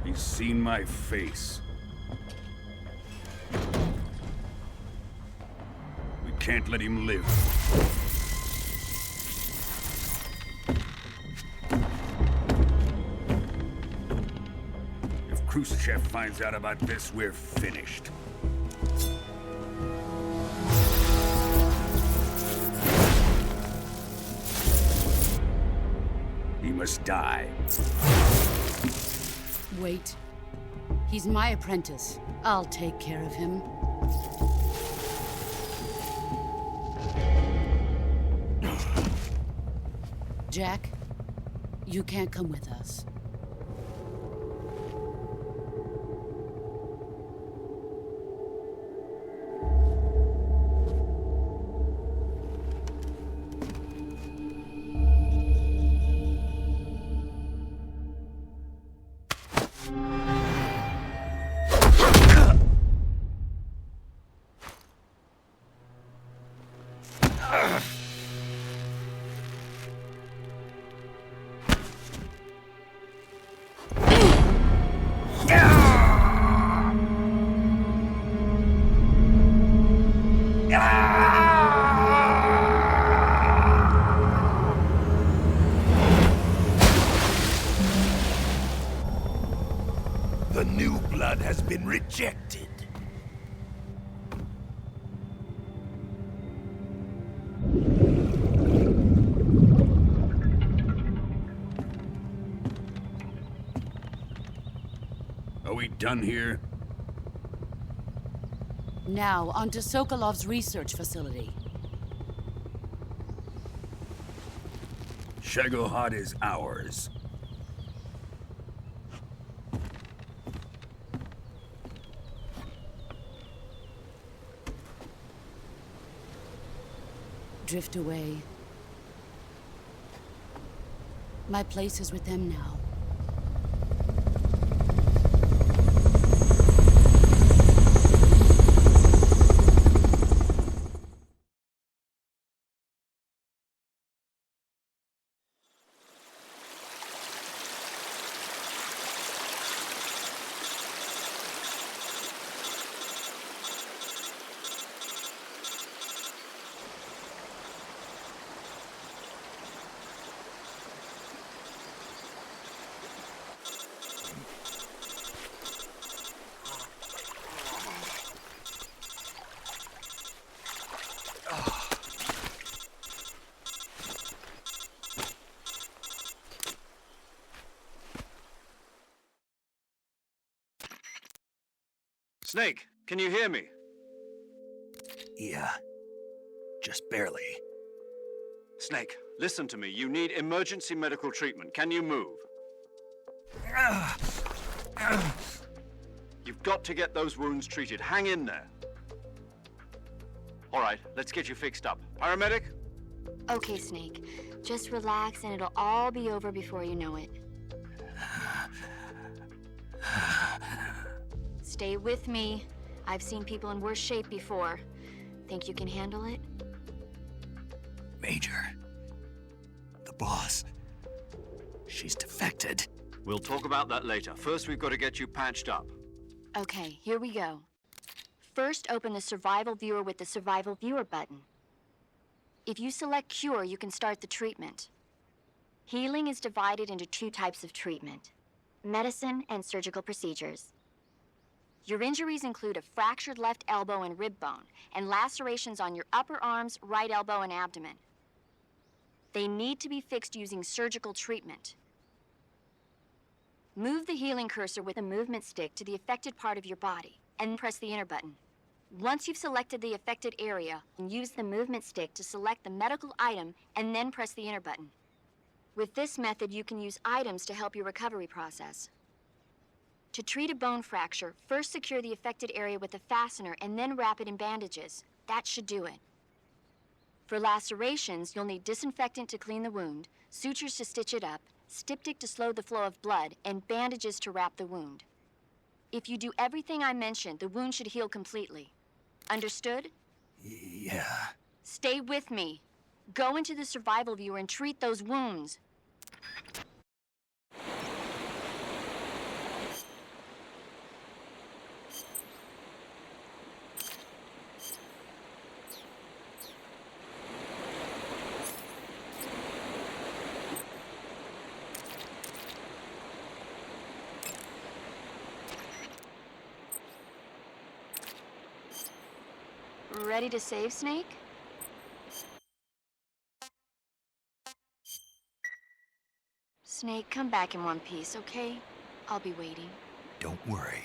He's seen my face. We can't let him live. If Khrushchev finds out about this, we're finished. He must die. Wait. He's my apprentice. I'll take care of him. Jack, you can't come with us. The new blood has been rejected. Are we done here? Now, onto Sokolov's research facility. Shagohod is ours. Drift away. My place is with them now. Snake, can you hear me? Yeah. Just barely. Snake, listen to me. You need emergency medical treatment. Can you move? You've got to get those wounds treated. Hang in there. All right, let's get you fixed up. Paramedic? Okay, Snake. Just relax and it'll all be over before you know it. Stay with me. I've seen people in worse shape before. Think you can handle it? Major. The boss. She's defected. We'll talk about that later. First, we've got to get you patched up. Okay, here we go. First, open the Survival Viewer with the Survival Viewer button. If you select Cure, you can start the treatment. Healing is divided into two types of treatment: medicine and surgical procedures. Your injuries include a fractured left elbow and rib bone, and lacerations on your upper arms, right elbow, and abdomen. They need to be fixed using surgical treatment. Move the healing cursor with a movement stick to the affected part of your body, and press the enter button. Once you've selected the affected area, use the movement stick to select the medical item, and then press the enter button. With this method, you can use items to help your recovery process. To treat a bone fracture, first secure the affected area with a fastener and then wrap it in bandages. That should do it. For lacerations, you'll need disinfectant to clean the wound, sutures to stitch it up, styptic to slow the flow of blood, and bandages to wrap the wound. If you do everything I mentioned, the wound should heal completely. Understood? Yeah. Stay with me. Go into the survival viewer and treat those wounds. Ready to save, Snake? Snake, come back in one piece, okay? I'll be waiting. Don't worry.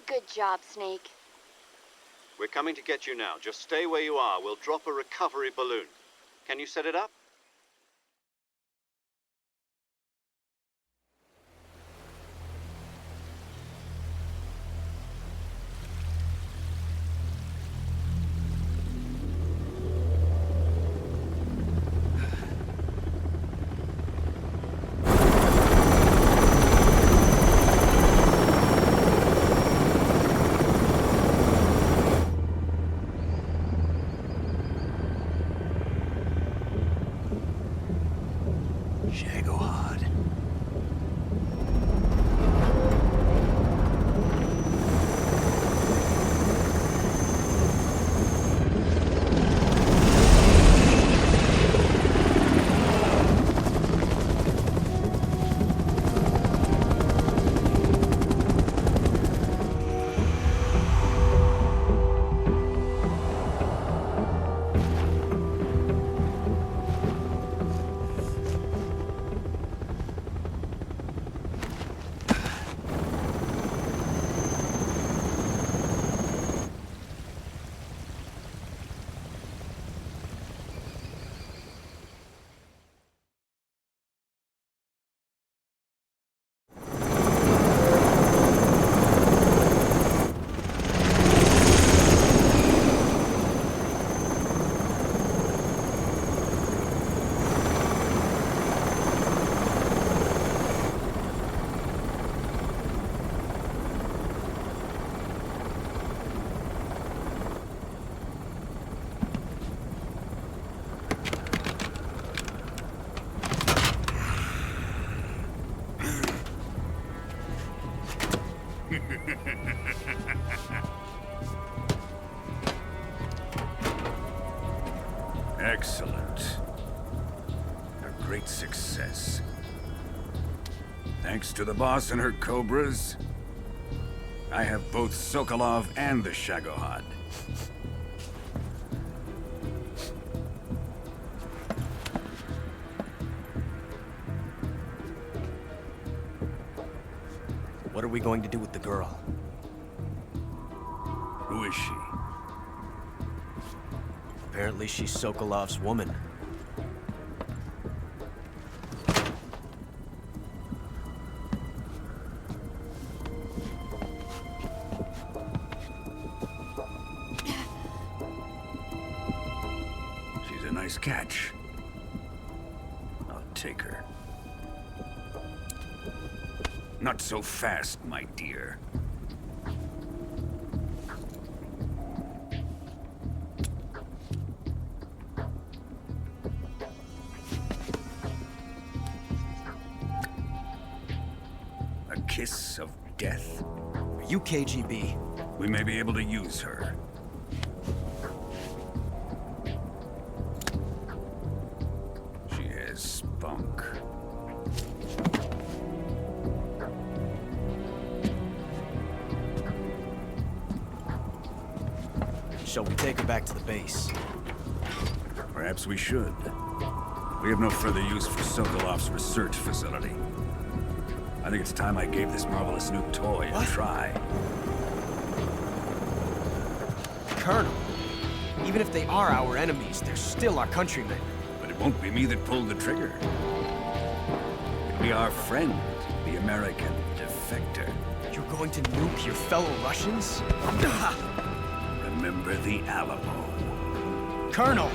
Good job, Snake. We're coming to get you now. Just stay where you are. We'll drop a recovery balloon. Can you set it up? Excellent. A great success. Thanks to the boss and her cobras, I have both Sokolov and the Shagohod. What are we going to do with the girl? Who is she? Apparently she's Sokolov's woman. She's a nice catch. I'll take her. Not so fast, my dear. A kiss of death? Are you KGB? We may be able to use her. She has spunk. Shall we take her back to the base? Perhaps we should. We have no further use for Sokolov's research facility. I think it's time I gave this marvelous new toy a try. Colonel, even if they are our enemies, they're still our countrymen. But it won't be me that pulled the trigger. It'll be our friend, the American defector. You're going to nuke your fellow Russians? Remember the Alamo. Colonel!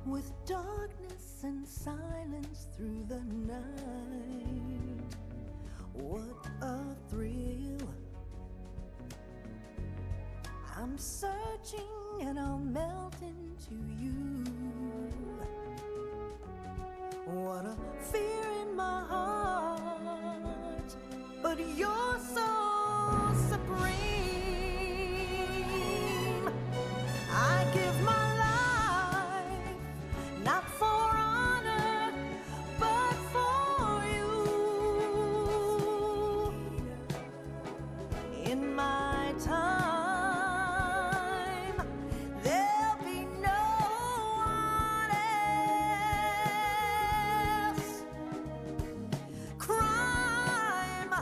With darkness and silence through the night, what a thrill. I'm searching and I'll melt into you. What a fear in my heart, but you're so supreme. I give my not for honor, but for you. In my time, there'll be no one else. Crime,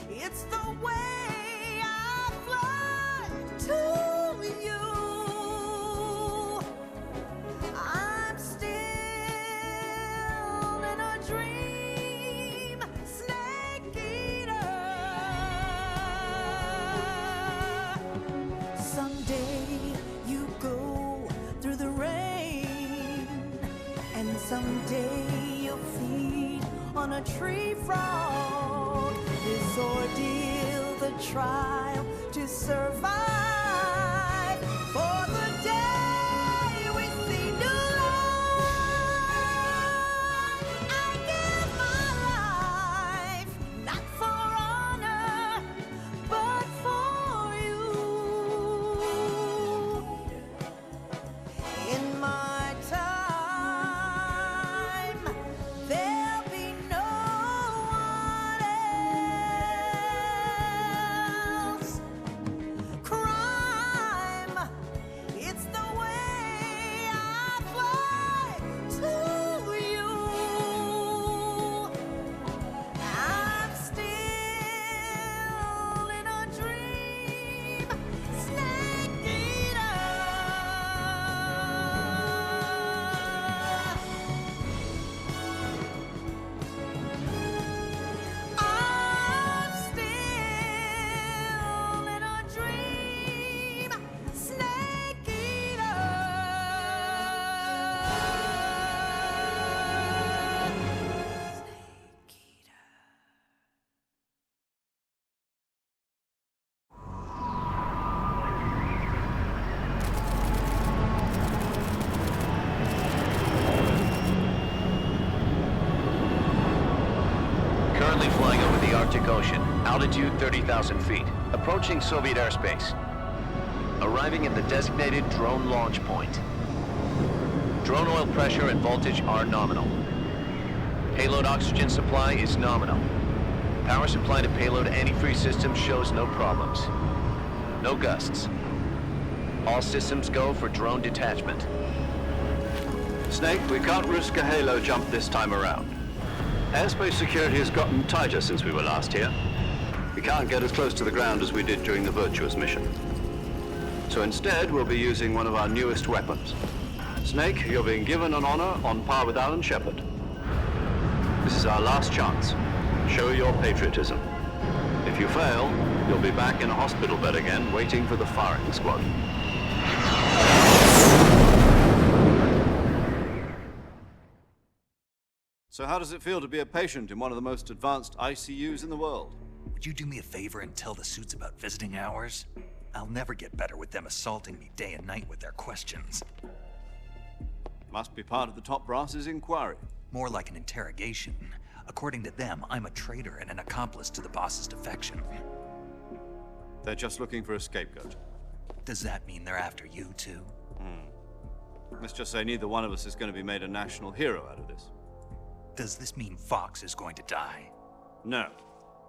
it's the way I fly to you. I'm still in a dream, snake eater. Someday you go through the rain, and someday you'll feed on a tree frog. This ordeal, the trial to survive. For the day we see new life, I give my life, not for honor, but for you. In my time, there'll be no one else. Crime, it's the way I fly to you. I'm still in a dream, snake eater. I'm still in a dream, snake eater. Currently flying over the Arctic Ocean, altitude 30,000 feet, approaching Soviet airspace. Arriving at the designated drone launch point. Drone oil pressure and voltage are nominal. Payload oxygen supply is nominal. Power supply to payload antifreeze system shows no problems. No gusts. All systems go for drone detachment. Snake, we can't risk a halo jump this time around. Airspace security has gotten tighter since we were last here. We can't get as close to the ground as we did during the Virtuous mission. So instead, we'll be using one of our newest weapons. Snake, you're being given an honor on par with Alan Shepard. This is our last chance. Show your patriotism. If you fail, you'll be back in a hospital bed again, waiting for the firing squad. So how does it feel to be a patient in one of the most advanced ICUs in the world? Would you do me a favor and tell the suits about visiting hours? I'll never get better with them assaulting me day and night with their questions. Must be part of the top brass's inquiry. More like an interrogation. According to them, I'm a traitor and an accomplice to the boss's defection. They're just looking for a scapegoat. Does that mean they're after you, too? Let's just say neither one of us is going to be made a national hero out of this. Does this mean Fox is going to die? No.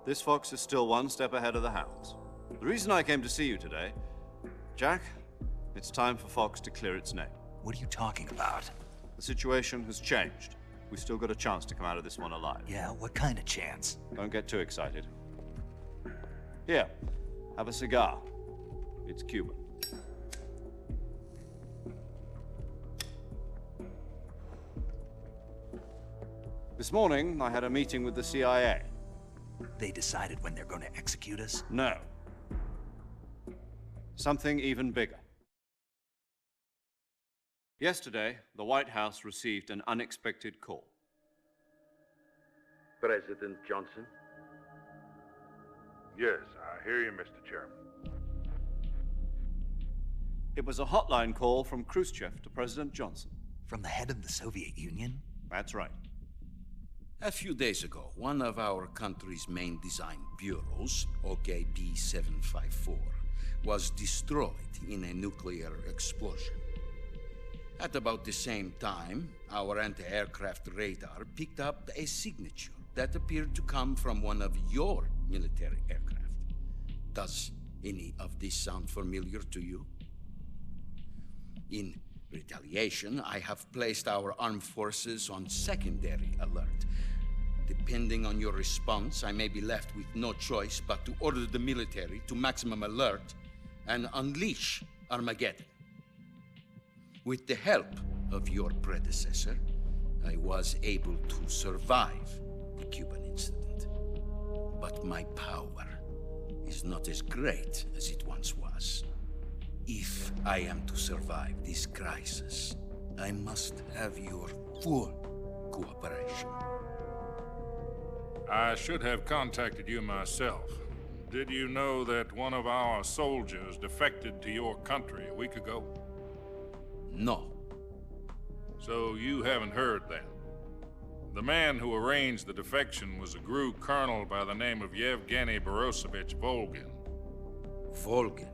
This fox is still one step ahead of the hounds. The reason I came to see you today, Jack, it's time for Fox to clear its name. What are you talking about? The situation has changed. We've still got a chance to come out of this one alive. Yeah, what kind of chance? Don't get too excited. Here, have a cigar. It's Cuban. This morning, I had a meeting with the CIA. They decided when they're going to execute us? No. Something even bigger. Yesterday, the White House received an unexpected call. President Johnson? Yes, I hear you, Mr. Chairman. It was a hotline call from Khrushchev to President Johnson. From the head of the Soviet Union? That's right. A few days ago, one of our country's main design bureaus, OKB-754, was destroyed in a nuclear explosion. At about the same time, our anti-aircraft radar picked up a signature that appeared to come from one of your military aircraft. Does any of this sound familiar to you? In retaliation, I have placed our armed forces on secondary alert. Depending on your response, I may be left with no choice but to order the military to maximum alert and unleash Armageddon. With the help of your predecessor, I was able to survive the Cuban incident. But my power is not as great as it once was. If I am to survive this crisis, I must have your full cooperation. I should have contacted you myself. Did you know that one of our soldiers defected to your country a week ago? No. So you haven't heard then. The man who arranged the defection was a GRU colonel by the name of Yevgeny Borosovich Volgin. Volgin?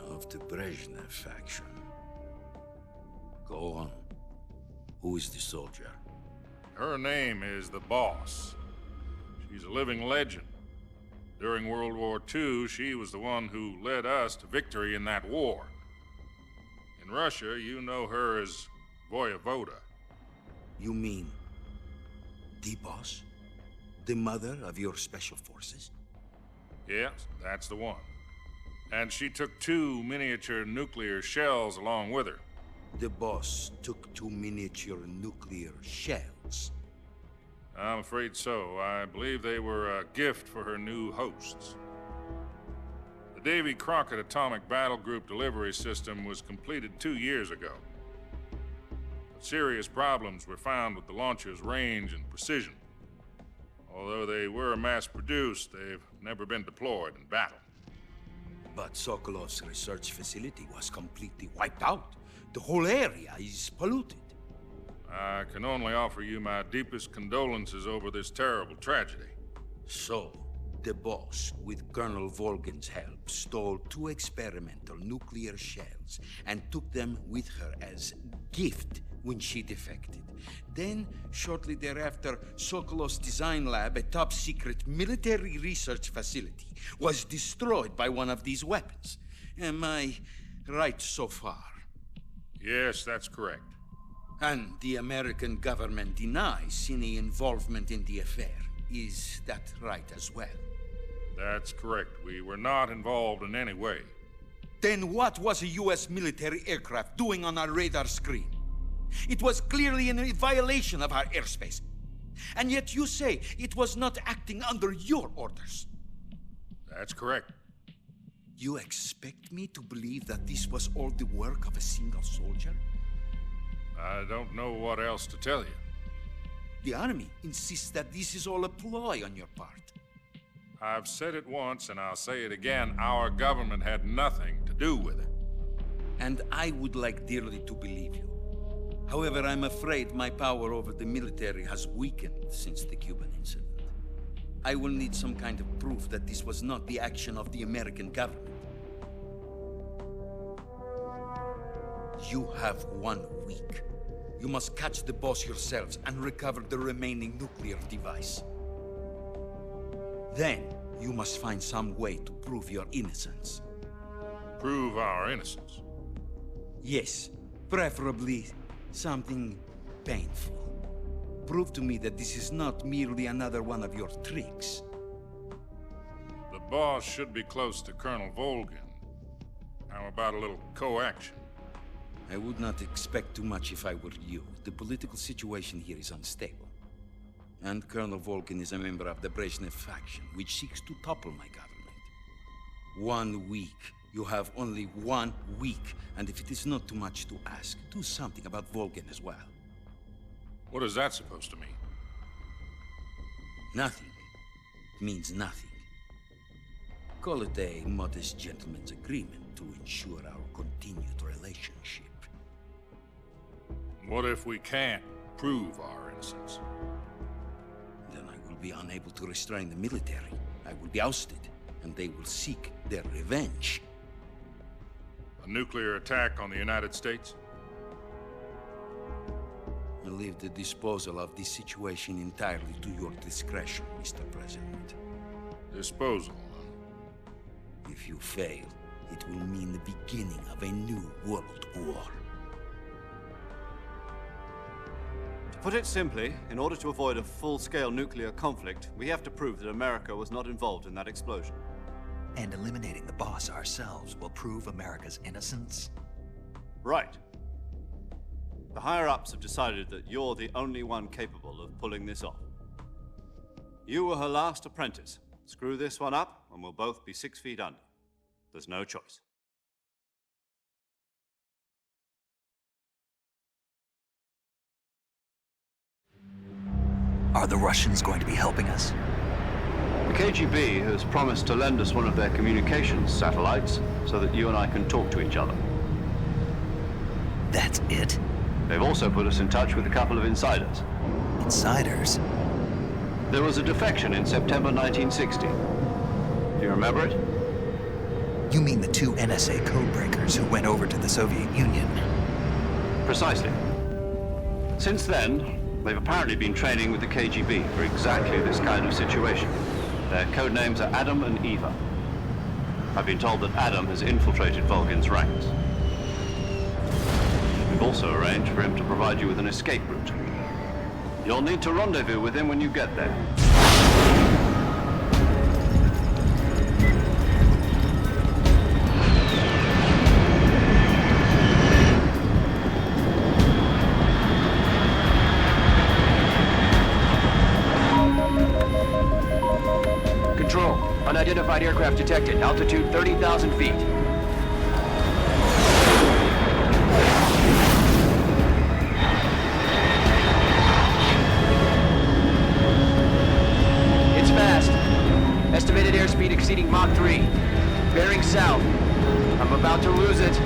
Of the Brezhnev faction. Go on. Who is the soldier? Her name is the Boss. She's a living legend. During World War II, she was the one who led us to victory in that war. In Russia, you know her as Voyevoda. You mean the Boss? The mother of your special forces? Yes, that's the one. And she took 2 miniature nuclear shells along with her. The Boss took 2 miniature nuclear shells? I'm afraid so. I believe they were a gift for her new hosts. The Davy Crockett Atomic Battle Group delivery system was completed 2 years ago. But serious problems were found with the launcher's range and precision. Although they were mass-produced, they've never been deployed in battle. But Sokolov's research facility was completely wiped out. The whole area is polluted. I can only offer you my deepest condolences over this terrible tragedy. So, the Boss, with Colonel Volgin's help, stole 2 experimental nuclear shells and took them with her as gift when she defected. Then, shortly thereafter, Sokolov's design lab, a top-secret military research facility, was destroyed by one of these weapons. Am I right so far? Yes, that's correct. And the American government denies any involvement in the affair. Is that right as well? That's correct. We were not involved in any way. Then what was a U.S. military aircraft doing on our radar screen? It was clearly in violation of our airspace. And yet you say it was not acting under your orders. That's correct. You expect me to believe that this was all the work of a single soldier? I don't know what else to tell you. The Army insists that this is all a ploy on your part. I've said it once, and I'll say it again. Our government had nothing to do with it. And I would like dearly to believe you. However, I'm afraid my power over the military has weakened since the Cuban incident. I will need some kind of proof that this was not the action of the American government. You have 1 week. You must catch the Boss yourselves and recover the remaining nuclear device. Then, you must find some way to prove your innocence. Prove our innocence? Yes, preferably something painful. Prove to me that this is not merely another one of your tricks. The Boss should be close to Colonel Volgin. How about a little co-action? I would not expect too much if I were you. The political situation here is unstable. And Colonel Volgin is a member of the Brezhnev faction, which seeks to topple my government. 1 week. You have only 1 week. And if it is not too much to ask, do something about Volgin as well. What is that supposed to mean? Nothing. It means nothing. Call it a modest gentleman's agreement to ensure our continued relationship. What if we can't prove our innocence? Then I will be unable to restrain the military. I will be ousted, and they will seek their revenge. A nuclear attack on the United States? I leave the disposal of this situation entirely to your discretion, Mr. President. Disposal? If you fail, it will mean the beginning of a new world war. To put it simply, in order to avoid a full-scale nuclear conflict, we have to prove that America was not involved in that explosion. And eliminating the Boss ourselves will prove America's innocence? Right. The higher-ups have decided that you're the only one capable of pulling this off. You were her last apprentice. Screw this one up, and we'll both be 6 feet under. There's no choice. Are the Russians going to be helping us? The KGB has promised to lend us one of their communications satellites so that you and I can talk to each other. That's it? They've also put us in touch with a couple of insiders. Insiders? There was a defection in September 1960. Do you remember it? You mean the 2 NSA codebreakers who went over to the Soviet Union? Precisely. Since then, they've apparently been training with the KGB for exactly this kind of situation. Their code names are Adam and Eva. I've been told that Adam has infiltrated Volgin's ranks. We've also arranged for him to provide you with an escape route. You'll need to rendezvous with him when you get there. Control, unidentified aircraft detected. Altitude 30,000 feet. It's fast. Estimated airspeed exceeding Mach 3. Bearing south. I'm about to lose it.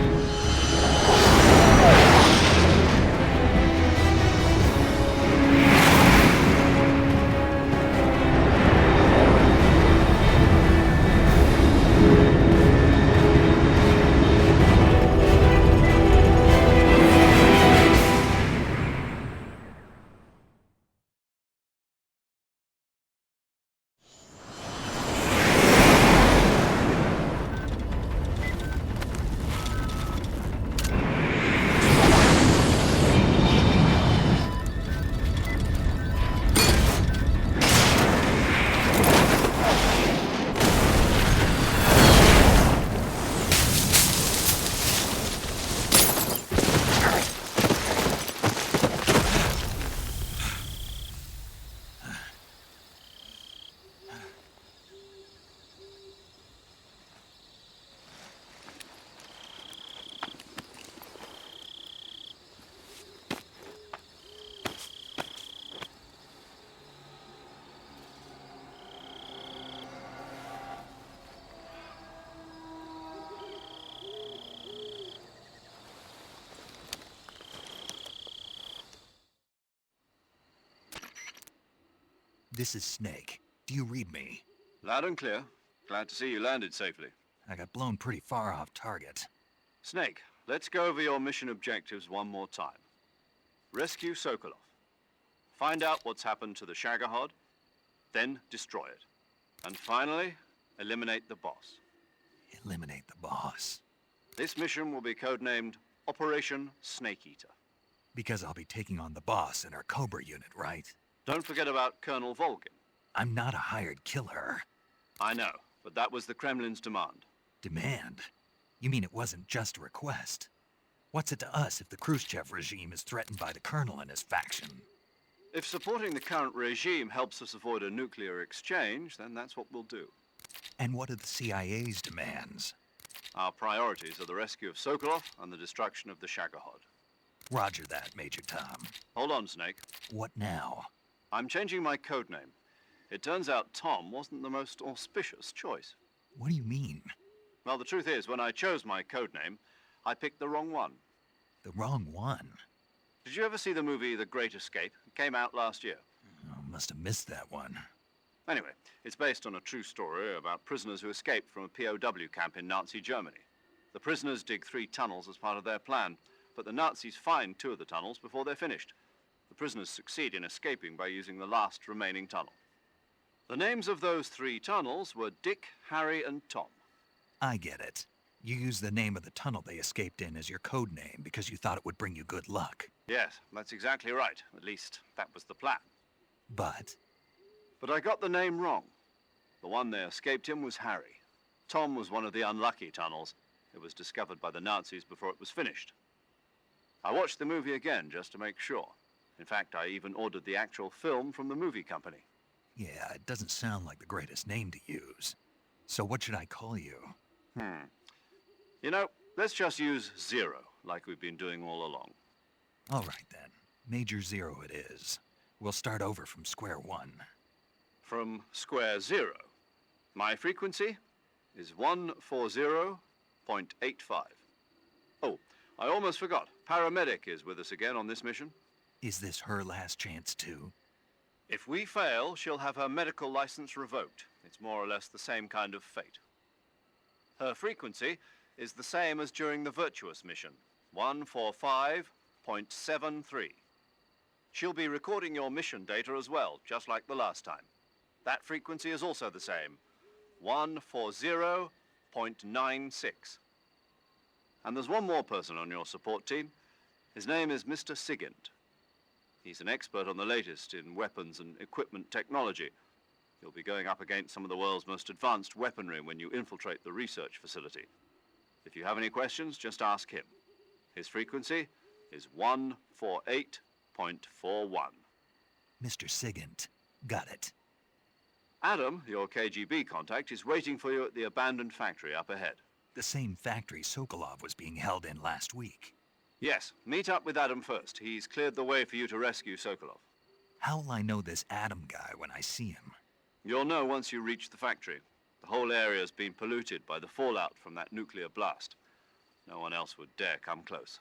This is Snake. Do you read me? Loud and clear. Glad to see you landed safely. I got blown pretty far off target. Snake, let's go over your mission objectives one more time. Rescue Sokolov. Find out what's happened to the Shagohod, then destroy it. And finally, eliminate the boss. Eliminate the boss. This mission will be codenamed Operation Snake Eater. Because I'll be taking on the boss in our Cobra unit, right? Don't forget about Colonel Volgin. I'm not a hired killer. I know, but that was the Kremlin's demand. Demand? You mean it wasn't just a request? What's it to us if the Khrushchev regime is threatened by the Colonel and his faction? If supporting the current regime helps us avoid a nuclear exchange, then that's what we'll do. And what are the CIA's demands? Our priorities are the rescue of Sokolov and the destruction of the Shagohod. Roger that, Major Tom. Hold on, Snake. What now? I'm changing my codename. It turns out Tom wasn't the most auspicious choice. What do you mean? Well, the truth is, when I chose my codename, I picked the wrong one. The wrong one? Did you ever see the movie The Great Escape? It came out last year. Oh, must have missed that one. Anyway, it's based on a true story about prisoners who escaped from a POW camp in Nazi Germany. The prisoners dig 3 tunnels as part of their plan, but the Nazis find 2 of the tunnels before they're finished. The prisoners succeed in escaping by using the last remaining tunnel. The names of those 3 tunnels were Dick, Harry, and Tom. I get it. You used the name of the tunnel they escaped in as your code name because you thought it would bring you good luck. Yes, that's exactly right. At least, that was the plan. But I got the name wrong. The one they escaped in was Harry. Tom was one of the unlucky tunnels. It was discovered by the Nazis before it was finished. I watched the movie again just to make sure. In fact, I even ordered the actual film from the movie company. yeah, it doesn't sound like the greatest name to use. So what should I call you? You know, let's just use Zero, like we've been doing all along. All right then. Major Zero it is. We'll start over from square one. From square zero. My frequency is 140.85. Oh, I almost forgot. Paramedic is with us again on this mission. Is this her last chance, too? If we fail, she'll have her medical license revoked. It's more or less the same kind of fate. Her frequency is the same as during the Virtuous mission, 145.73. She'll be recording your mission data as well, just like the last time. That frequency is also the same, 140.96. And there's one more person on your support team. His name is Mr. Sigint. He's an expert on the latest in weapons and equipment technology. You'll be going up against some of the world's most advanced weaponry when you infiltrate the research facility. If you have any questions, just ask him. His frequency is 148.41. Mr. Sigint. Got it. Adam, your KGB contact, is waiting for you at the abandoned factory up ahead. The same factory Sokolov was being held in last week. Yes, meet up with Adam first. He's cleared the way for you to rescue Sokolov. How'll I know this Adam guy when I see him? You'll know once you reach the factory. The whole area's been polluted by the fallout from that nuclear blast. No one else would dare come close.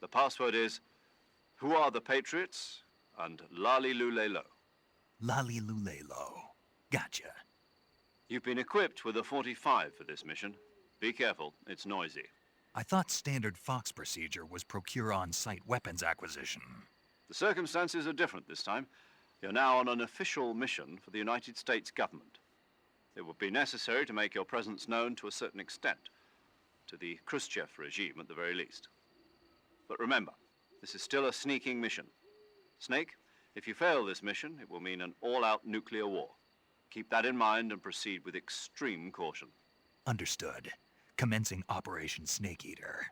The password is, "Who are the Patriots?" and Lali Lulelo. Lali Lulelo. Gotcha. You've been equipped with a 45 for this mission. Be careful, it's noisy. I thought standard Fox procedure was procure on-site weapons acquisition. The circumstances are different this time. You're now on an official mission for the United States government. It would be necessary to make your presence known to a certain extent, to the Khrushchev regime at the very least. But remember, this is still a sneaking mission. Snake, if you fail this mission, it will mean an all-out nuclear war. Keep that in mind and proceed with extreme caution. Understood. Commencing Operation Snake Eater.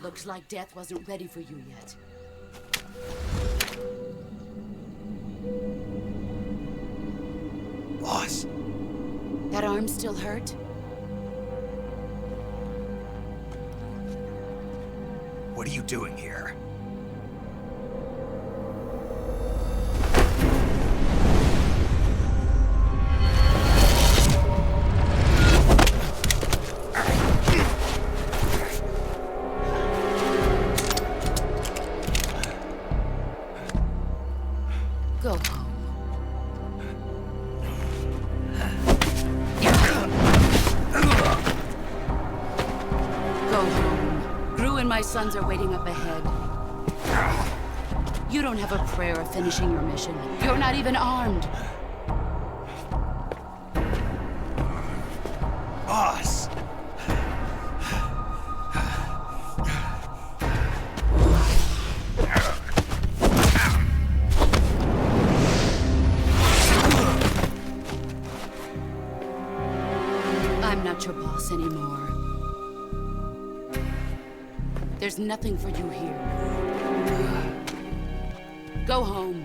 Looks like death wasn't ready for you yet. Boss. That arm still hurt? What are you doing here? Go home. Go home. Gru and my sons are waiting up ahead. You don't have a prayer of finishing your mission. You're not even armed. Boss! I'm not your boss anymore. There's nothing for you here. Go home.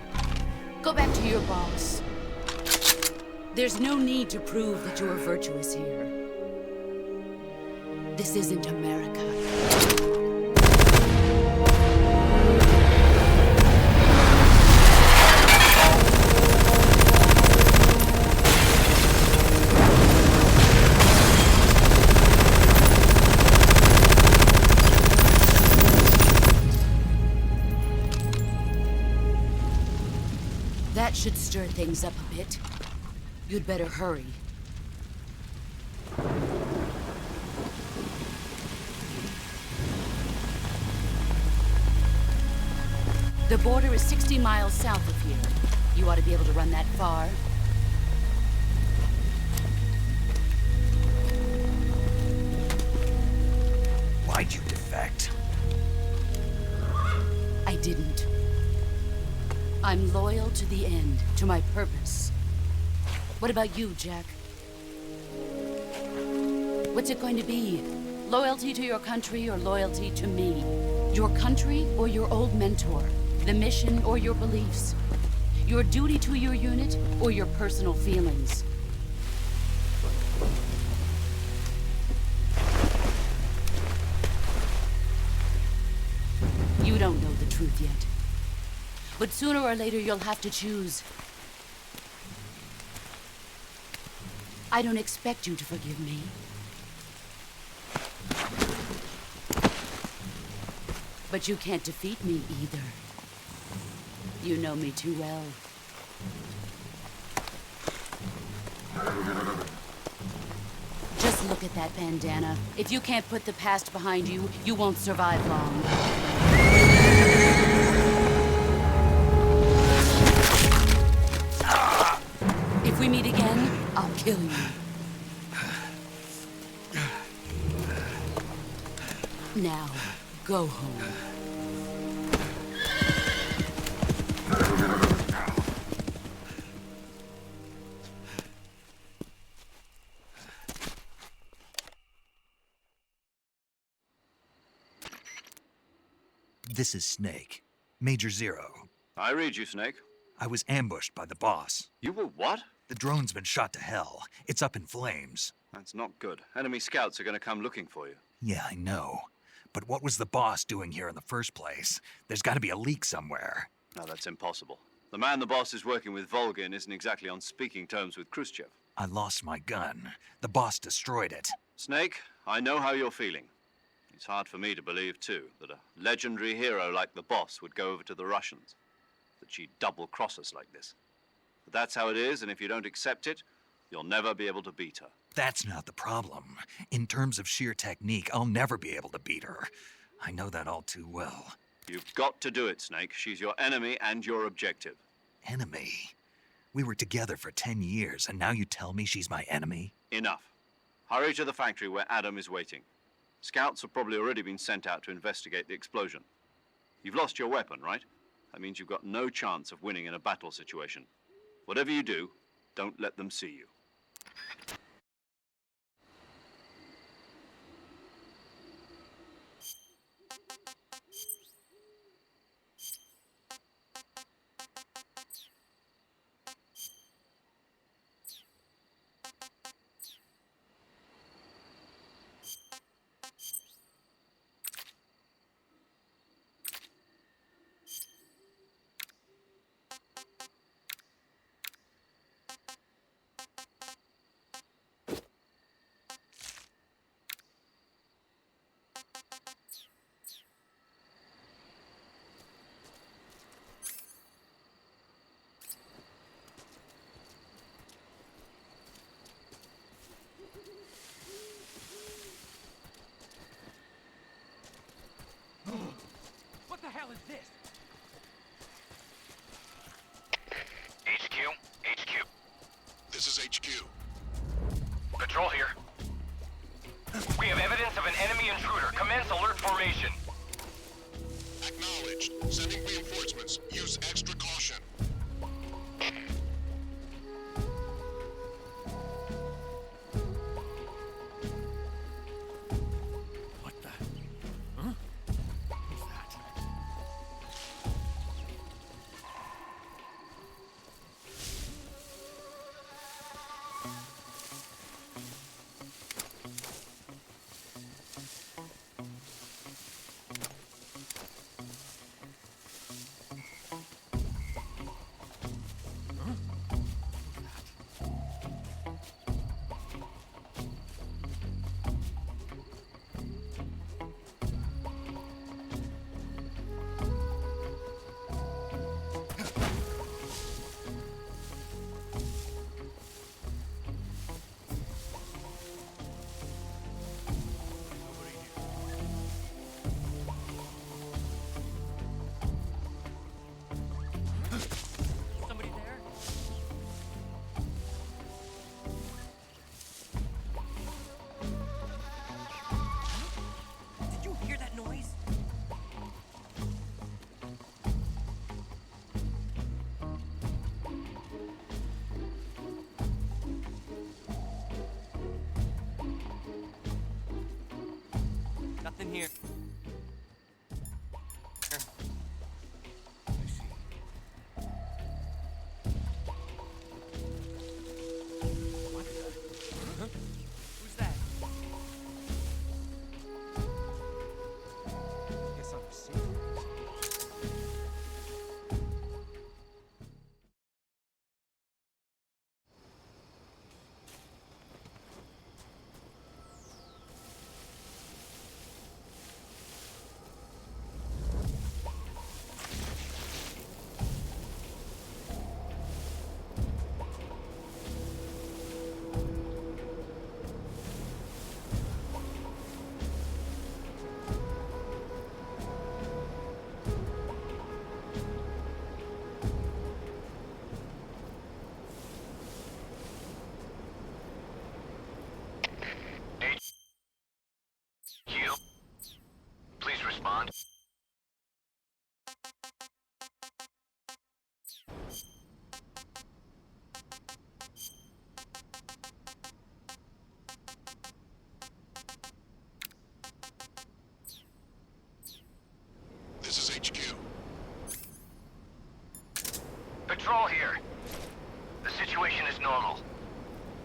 Go back to your boss. There's no need to prove that you are virtuous here. This isn't America. That should stir things up a bit. You'd better hurry. The border is 60 miles south of here. You ought to be able to run that far. Why'd you defect? I didn't. I'm loyal to the end, to my purpose. What about you, Jack? What's it going to be? Loyalty to your country or loyalty to me? Your country or your old mentor? The mission or your beliefs? Your duty to your unit or your personal feelings? You don't know the truth yet. But sooner or later, you'll have to choose. I don't expect you to forgive me. But you can't defeat me either. You know me too well. Just look at that bandana. If you can't put the past behind you, you won't survive long. If we meet again, I'll kill you. Now, go home. This is Snake. Major Zero. I read you, Snake. I was ambushed by the boss. You were what? The drone's been shot to hell. It's up in flames. That's not good. Enemy scouts are going to come looking for you. Yeah, I know. But what was the boss doing here in the first place? There's got to be a leak somewhere. No, that's impossible. The man the boss is working with, Volgin, isn't exactly on speaking terms with Khrushchev. I lost my gun. The boss destroyed it. Snake, I know how you're feeling. It's hard for me to believe, too, that a legendary hero like the boss would go over to the Russians. That she'd double-cross us like this. But that's how it is, and if you don't accept it, you'll never be able to beat her. That's not the problem. In terms of sheer technique, I'll never be able to beat her. I know that all too well. You've got to do it, Snake. She's your enemy and your objective. Enemy? We were together for 10 years, and now you tell me she's my enemy? Enough. Hurry to the factory where Adam is waiting. Scouts have probably already been sent out to investigate the explosion. You've lost your weapon, right? That means you've got no chance of winning in a battle situation. Whatever you do, don't let them see you. HQ. Patrol here. We have evidence of an enemy intruder. Commence alert formation. Acknowledged. Sending reinforcements. Use extra caution. What the? Huh? What's that? Somebody there? Did you hear that noise? Nothing here. What the? Huh? Who's that? Guess I'm safe. HQ. Please respond. This is HQ. Patrol here. The situation is normal.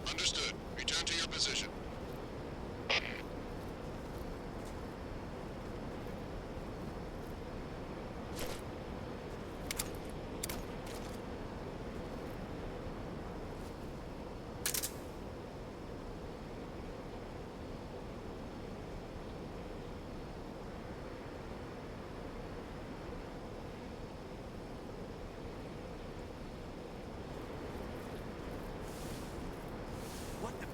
Understood. Return to your position. What the?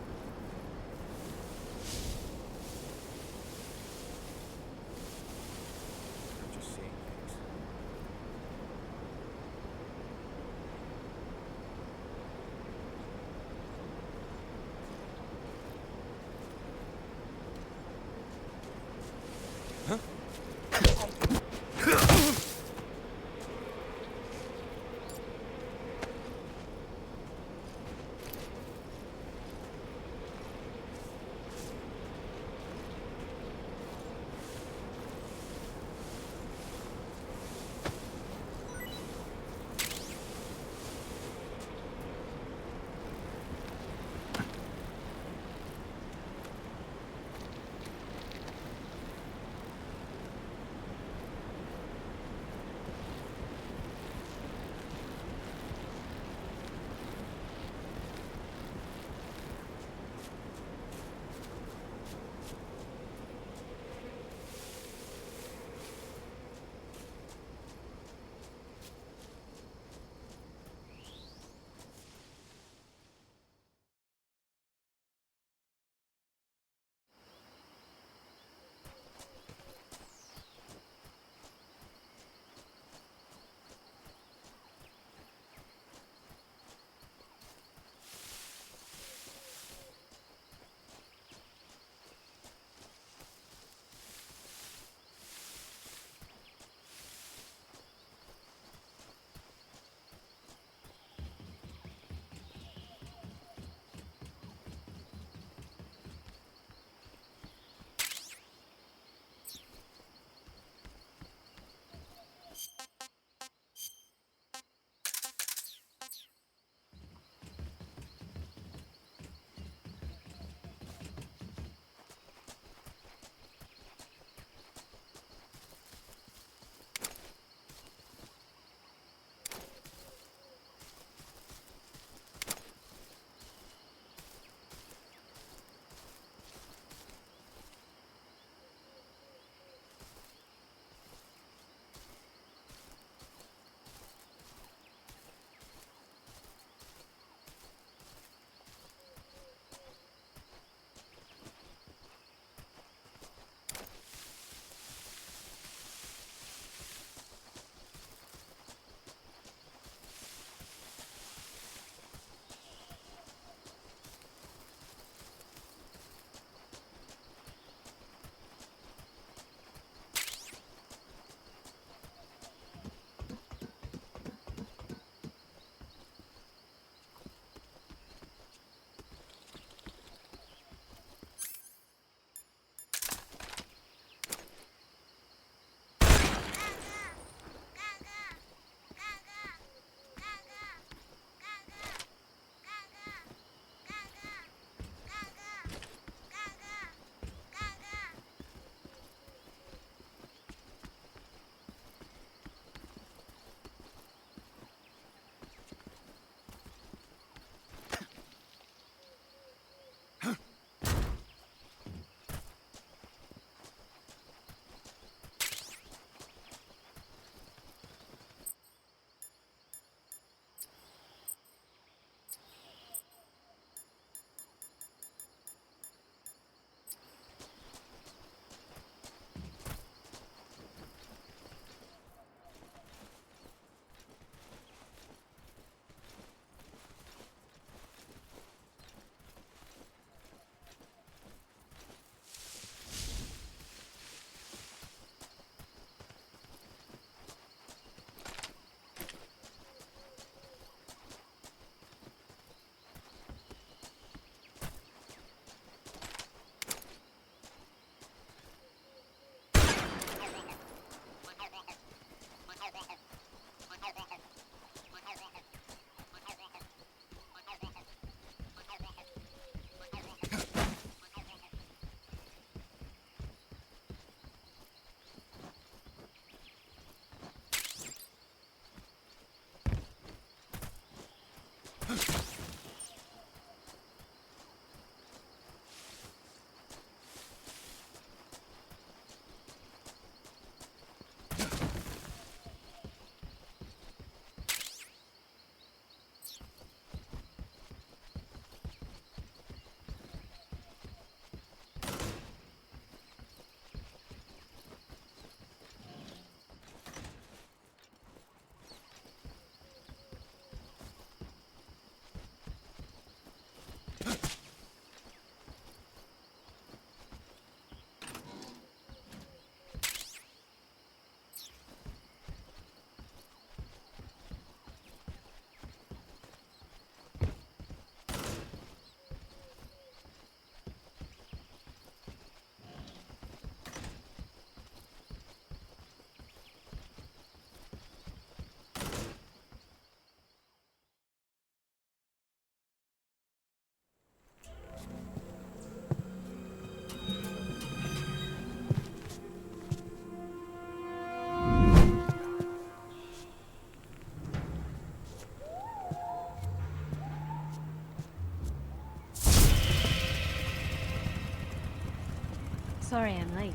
Sorry I'm late.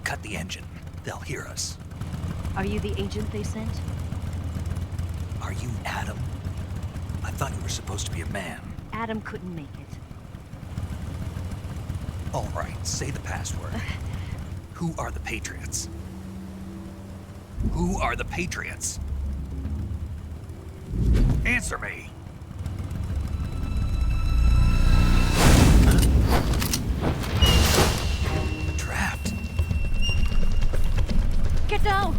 Cut the engine. They'll hear us. Are you the agent they sent? Are you Adam? I thought you were supposed to be a man. Adam couldn't make it. All right, say the password. Who are the Patriots? Who are the Patriots? Answer me! Trapped. Get down!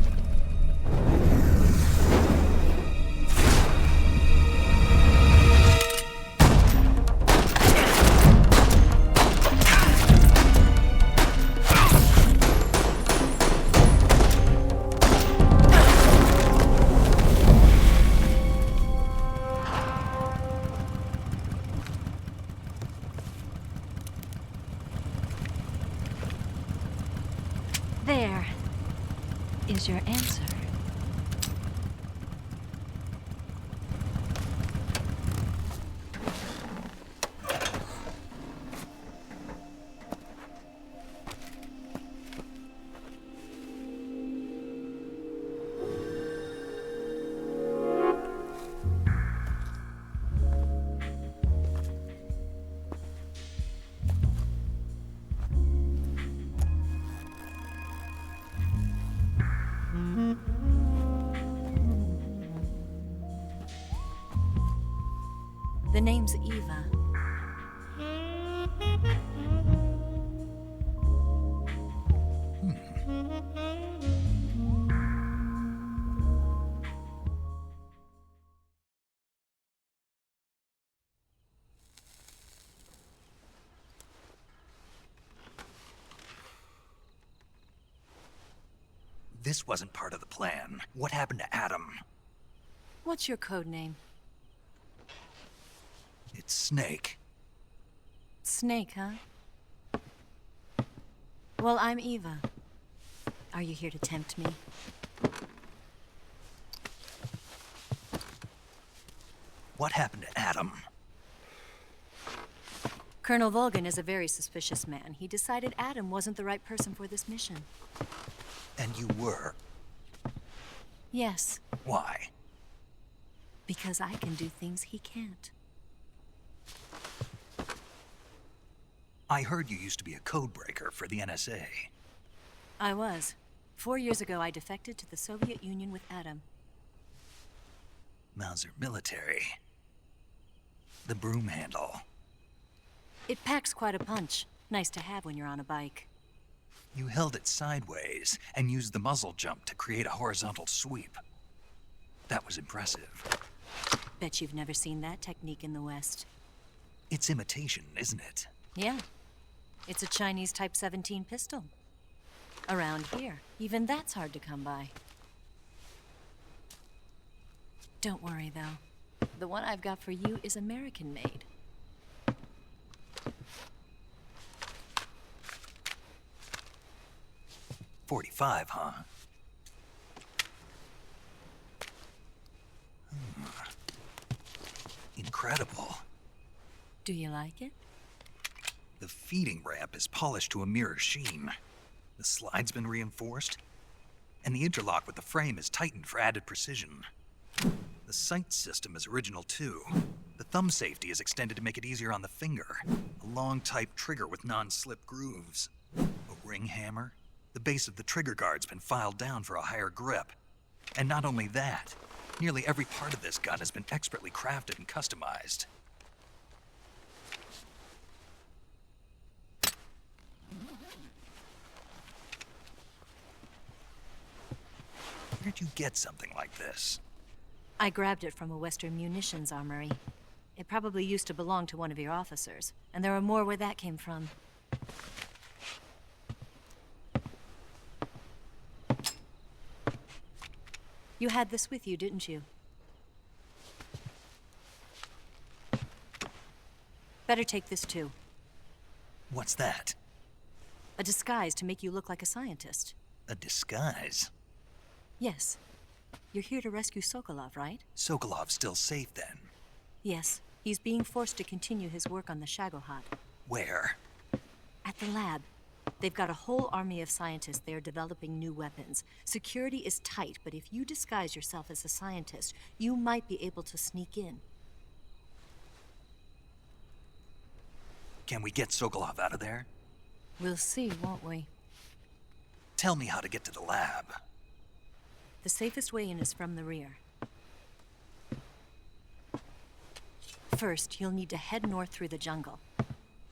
There is your answer. The name's Eva. This wasn't part of the plan. What happened to Adam? What's your code name? It's Snake. Snake, huh? Well, I'm Eva. Are you here to tempt me? What happened to Adam? Colonel Volgan is a very suspicious man. He decided Adam wasn't the right person for this mission. And you were? Yes. Why? Because I can do things he can't. I heard you used to be a codebreaker for the NSA. I was. 4 years ago, I defected to the Soviet Union with Adam. Mauser military. The broom handle. It packs quite a punch. Nice to have when you're on a bike. You held it sideways and used the muzzle jump to create a horizontal sweep. That was impressive. Bet you've never seen that technique in the West. It's imitation, isn't it? Yeah. It's a Chinese Type 17 pistol. Around here, even that's hard to come by. Don't worry, though. The one I've got for you is American-made. .45, huh? Incredible. Do you like it? The feeding ramp is polished to a mirror sheen. The slide's been reinforced, and the interlock with the frame is tightened for added precision. The sight system is original too. The thumb safety is extended to make it easier on the finger. A long type trigger with non-slip grooves. A ring hammer. The base of the trigger guard's been filed down for a higher grip. And not only that, nearly every part of this gun has been expertly crafted and customized. Where'd you get something like this? I grabbed it from a Western munitions armory. It probably used to belong to one of your officers, and there are more where that came from. You had this with you, didn't you? Better take this too. What's that? A disguise to make you look like a scientist. A disguise? Yes. You're here to rescue Sokolov, right? Sokolov's still safe then? Yes. He's being forced to continue his work on the Shagohod. Where? At the lab. They've got a whole army of scientists there developing new weapons. Security is tight, but if you disguise yourself as a scientist, you might be able to sneak in. Can we get Sokolov out of there? We'll see, won't we? Tell me how to get to the lab. The safest way in is from the rear. First, you'll need to head north through the jungle.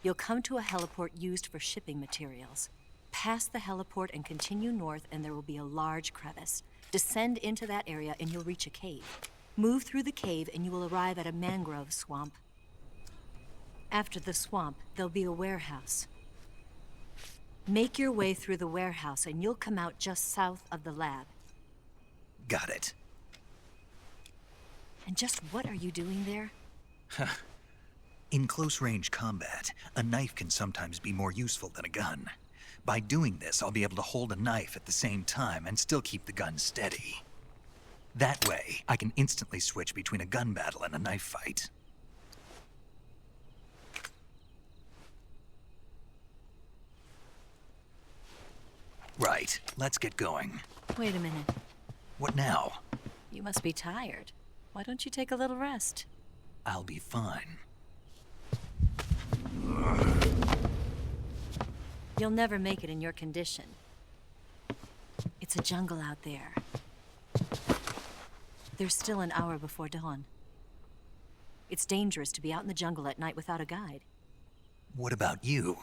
You'll come to a heliport used for shipping materials. Pass the heliport and continue north, and there will be a large crevice. Descend into that area, and you'll reach a cave. Move through the cave, and you will arrive at a mangrove swamp. After the swamp, there'll be a warehouse. Make your way through the warehouse, and you'll come out just south of the lab. Got it. And just what are you doing there? In close-range combat, a knife can sometimes be more useful than a gun. By doing this, I'll be able to hold a knife at the same time and still keep the gun steady. That way, I can instantly switch between a gun battle and a knife fight. Right, let's get going. Wait a minute. What now? You must be tired. Why don't you take a little rest? I'll be fine. You'll never make it in your condition. It's a jungle out there. There's still an hour before dawn. It's dangerous to be out in the jungle at night without a guide. What about you?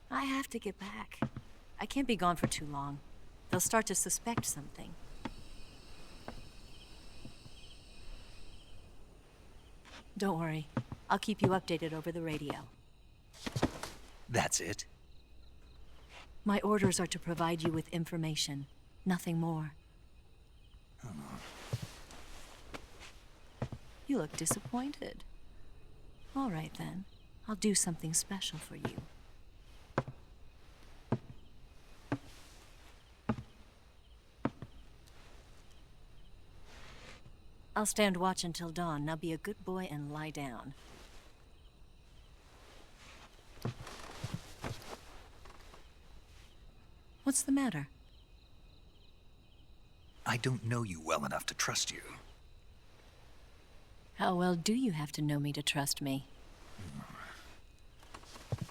I have to get back. I can't be gone for too long. They'll start to suspect something. Don't worry. I'll keep you updated over the radio. That's it? My orders are to provide you with information. Nothing more. You look disappointed. All right, then. I'll do something special for you. I'll stand watch until dawn. Now be a good boy and lie down. What's the matter? I don't know you well enough to trust you. How well do you have to know me to trust me?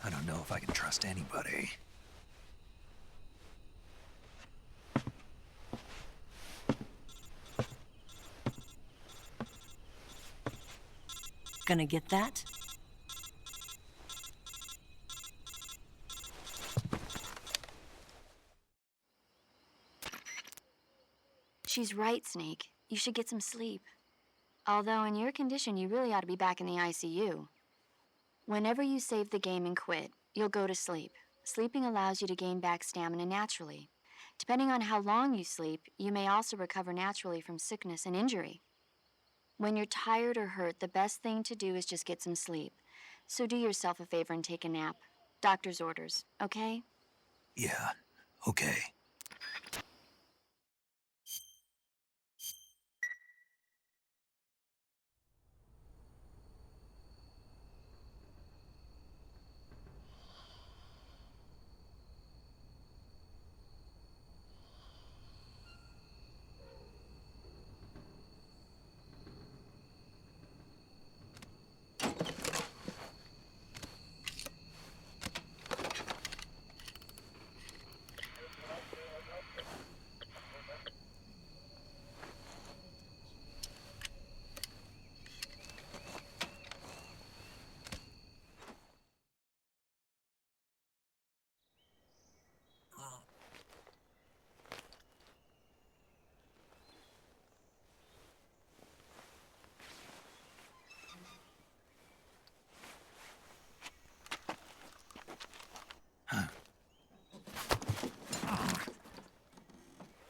I don't know if I can trust anybody. Gonna get that? She's right, Snake. You should get some sleep. Although in your condition, you really ought to be back in the ICU. Whenever you save the game and quit, you'll go to sleep. Sleeping allows you to gain back stamina naturally. Depending on how long you sleep, you may also recover naturally from sickness and injury. When you're tired or hurt, the best thing to do is just get some sleep. So do yourself a favor and take a nap. Doctor's orders, okay? Yeah, okay.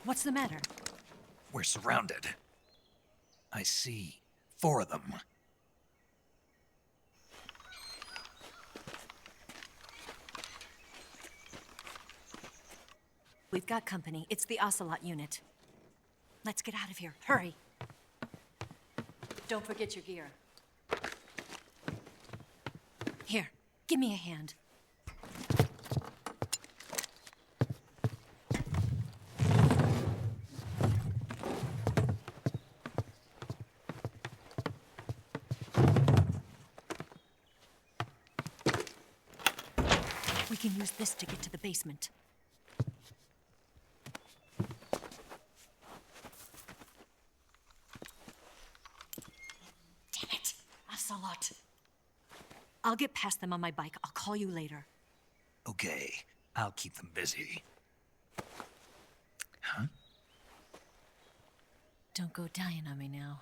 What's the matter? We're surrounded. I see 4 of them. We've got company. It's the Ocelot unit. Let's get out of here. Hurry. Don't forget your gear. Here, give me a hand. can use this to get to the basement. Damn it! Ocelot! I'll get past them on my bike. I'll call you later. Okay, I'll keep them busy. Huh? Don't go dying on me now.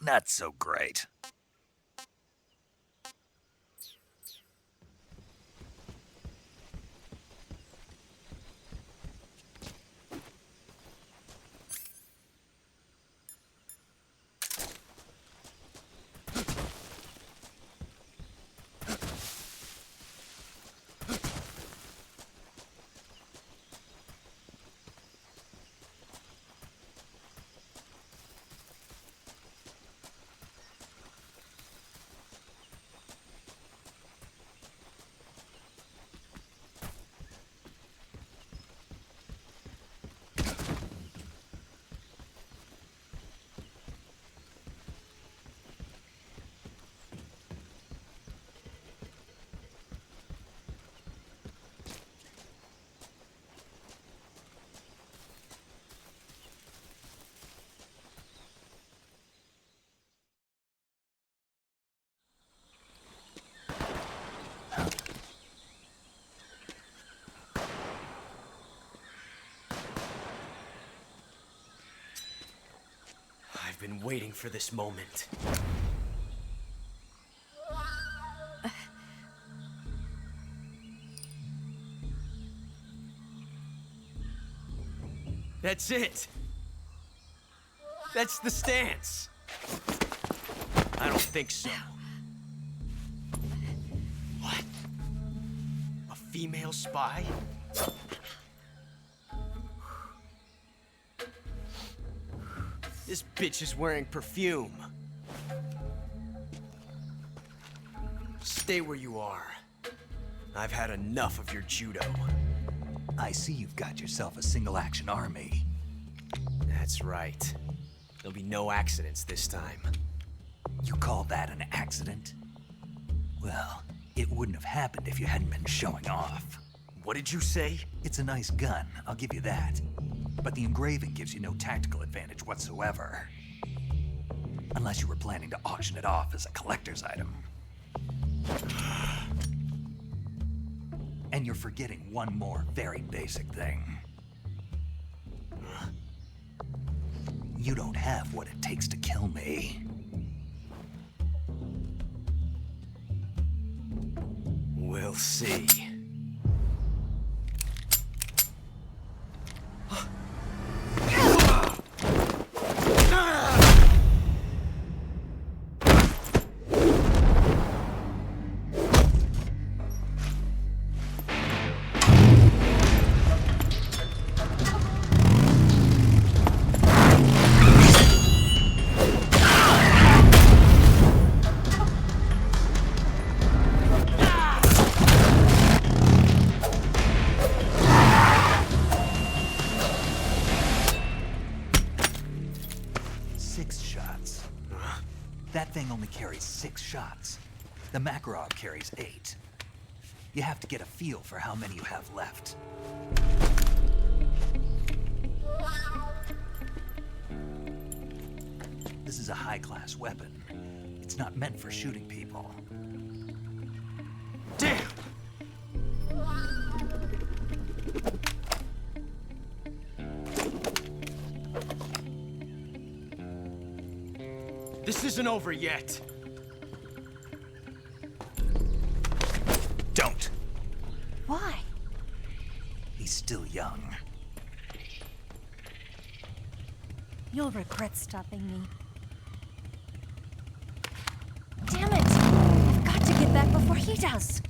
Not so great. I've been waiting for this moment. That's it. That's the stance. I don't think so. What? A female spy? This bitch is wearing perfume. Stay where you are. I've had enough of your judo. I see you've got yourself a single-action army. That's right. There'll be no accidents this time. You call that an accident? Well, it wouldn't have happened if you hadn't been showing off. What did you say? It's a nice gun, I'll give you that. But the engraving gives you no tactical advantage whatsoever. Unless you were planning to auction it off as a collector's item. And you're forgetting one more very basic thing. You don't have what it takes to kill me. We'll see. That thing only carries 6 shots. The Makarov carries 8. You have to get a feel for how many you have left. This is a high-class weapon. It's not meant for shooting people. Damn! This isn't over yet. Don't. Why? He's still young. You'll regret stopping me. Damn it! I've got to get back before he does.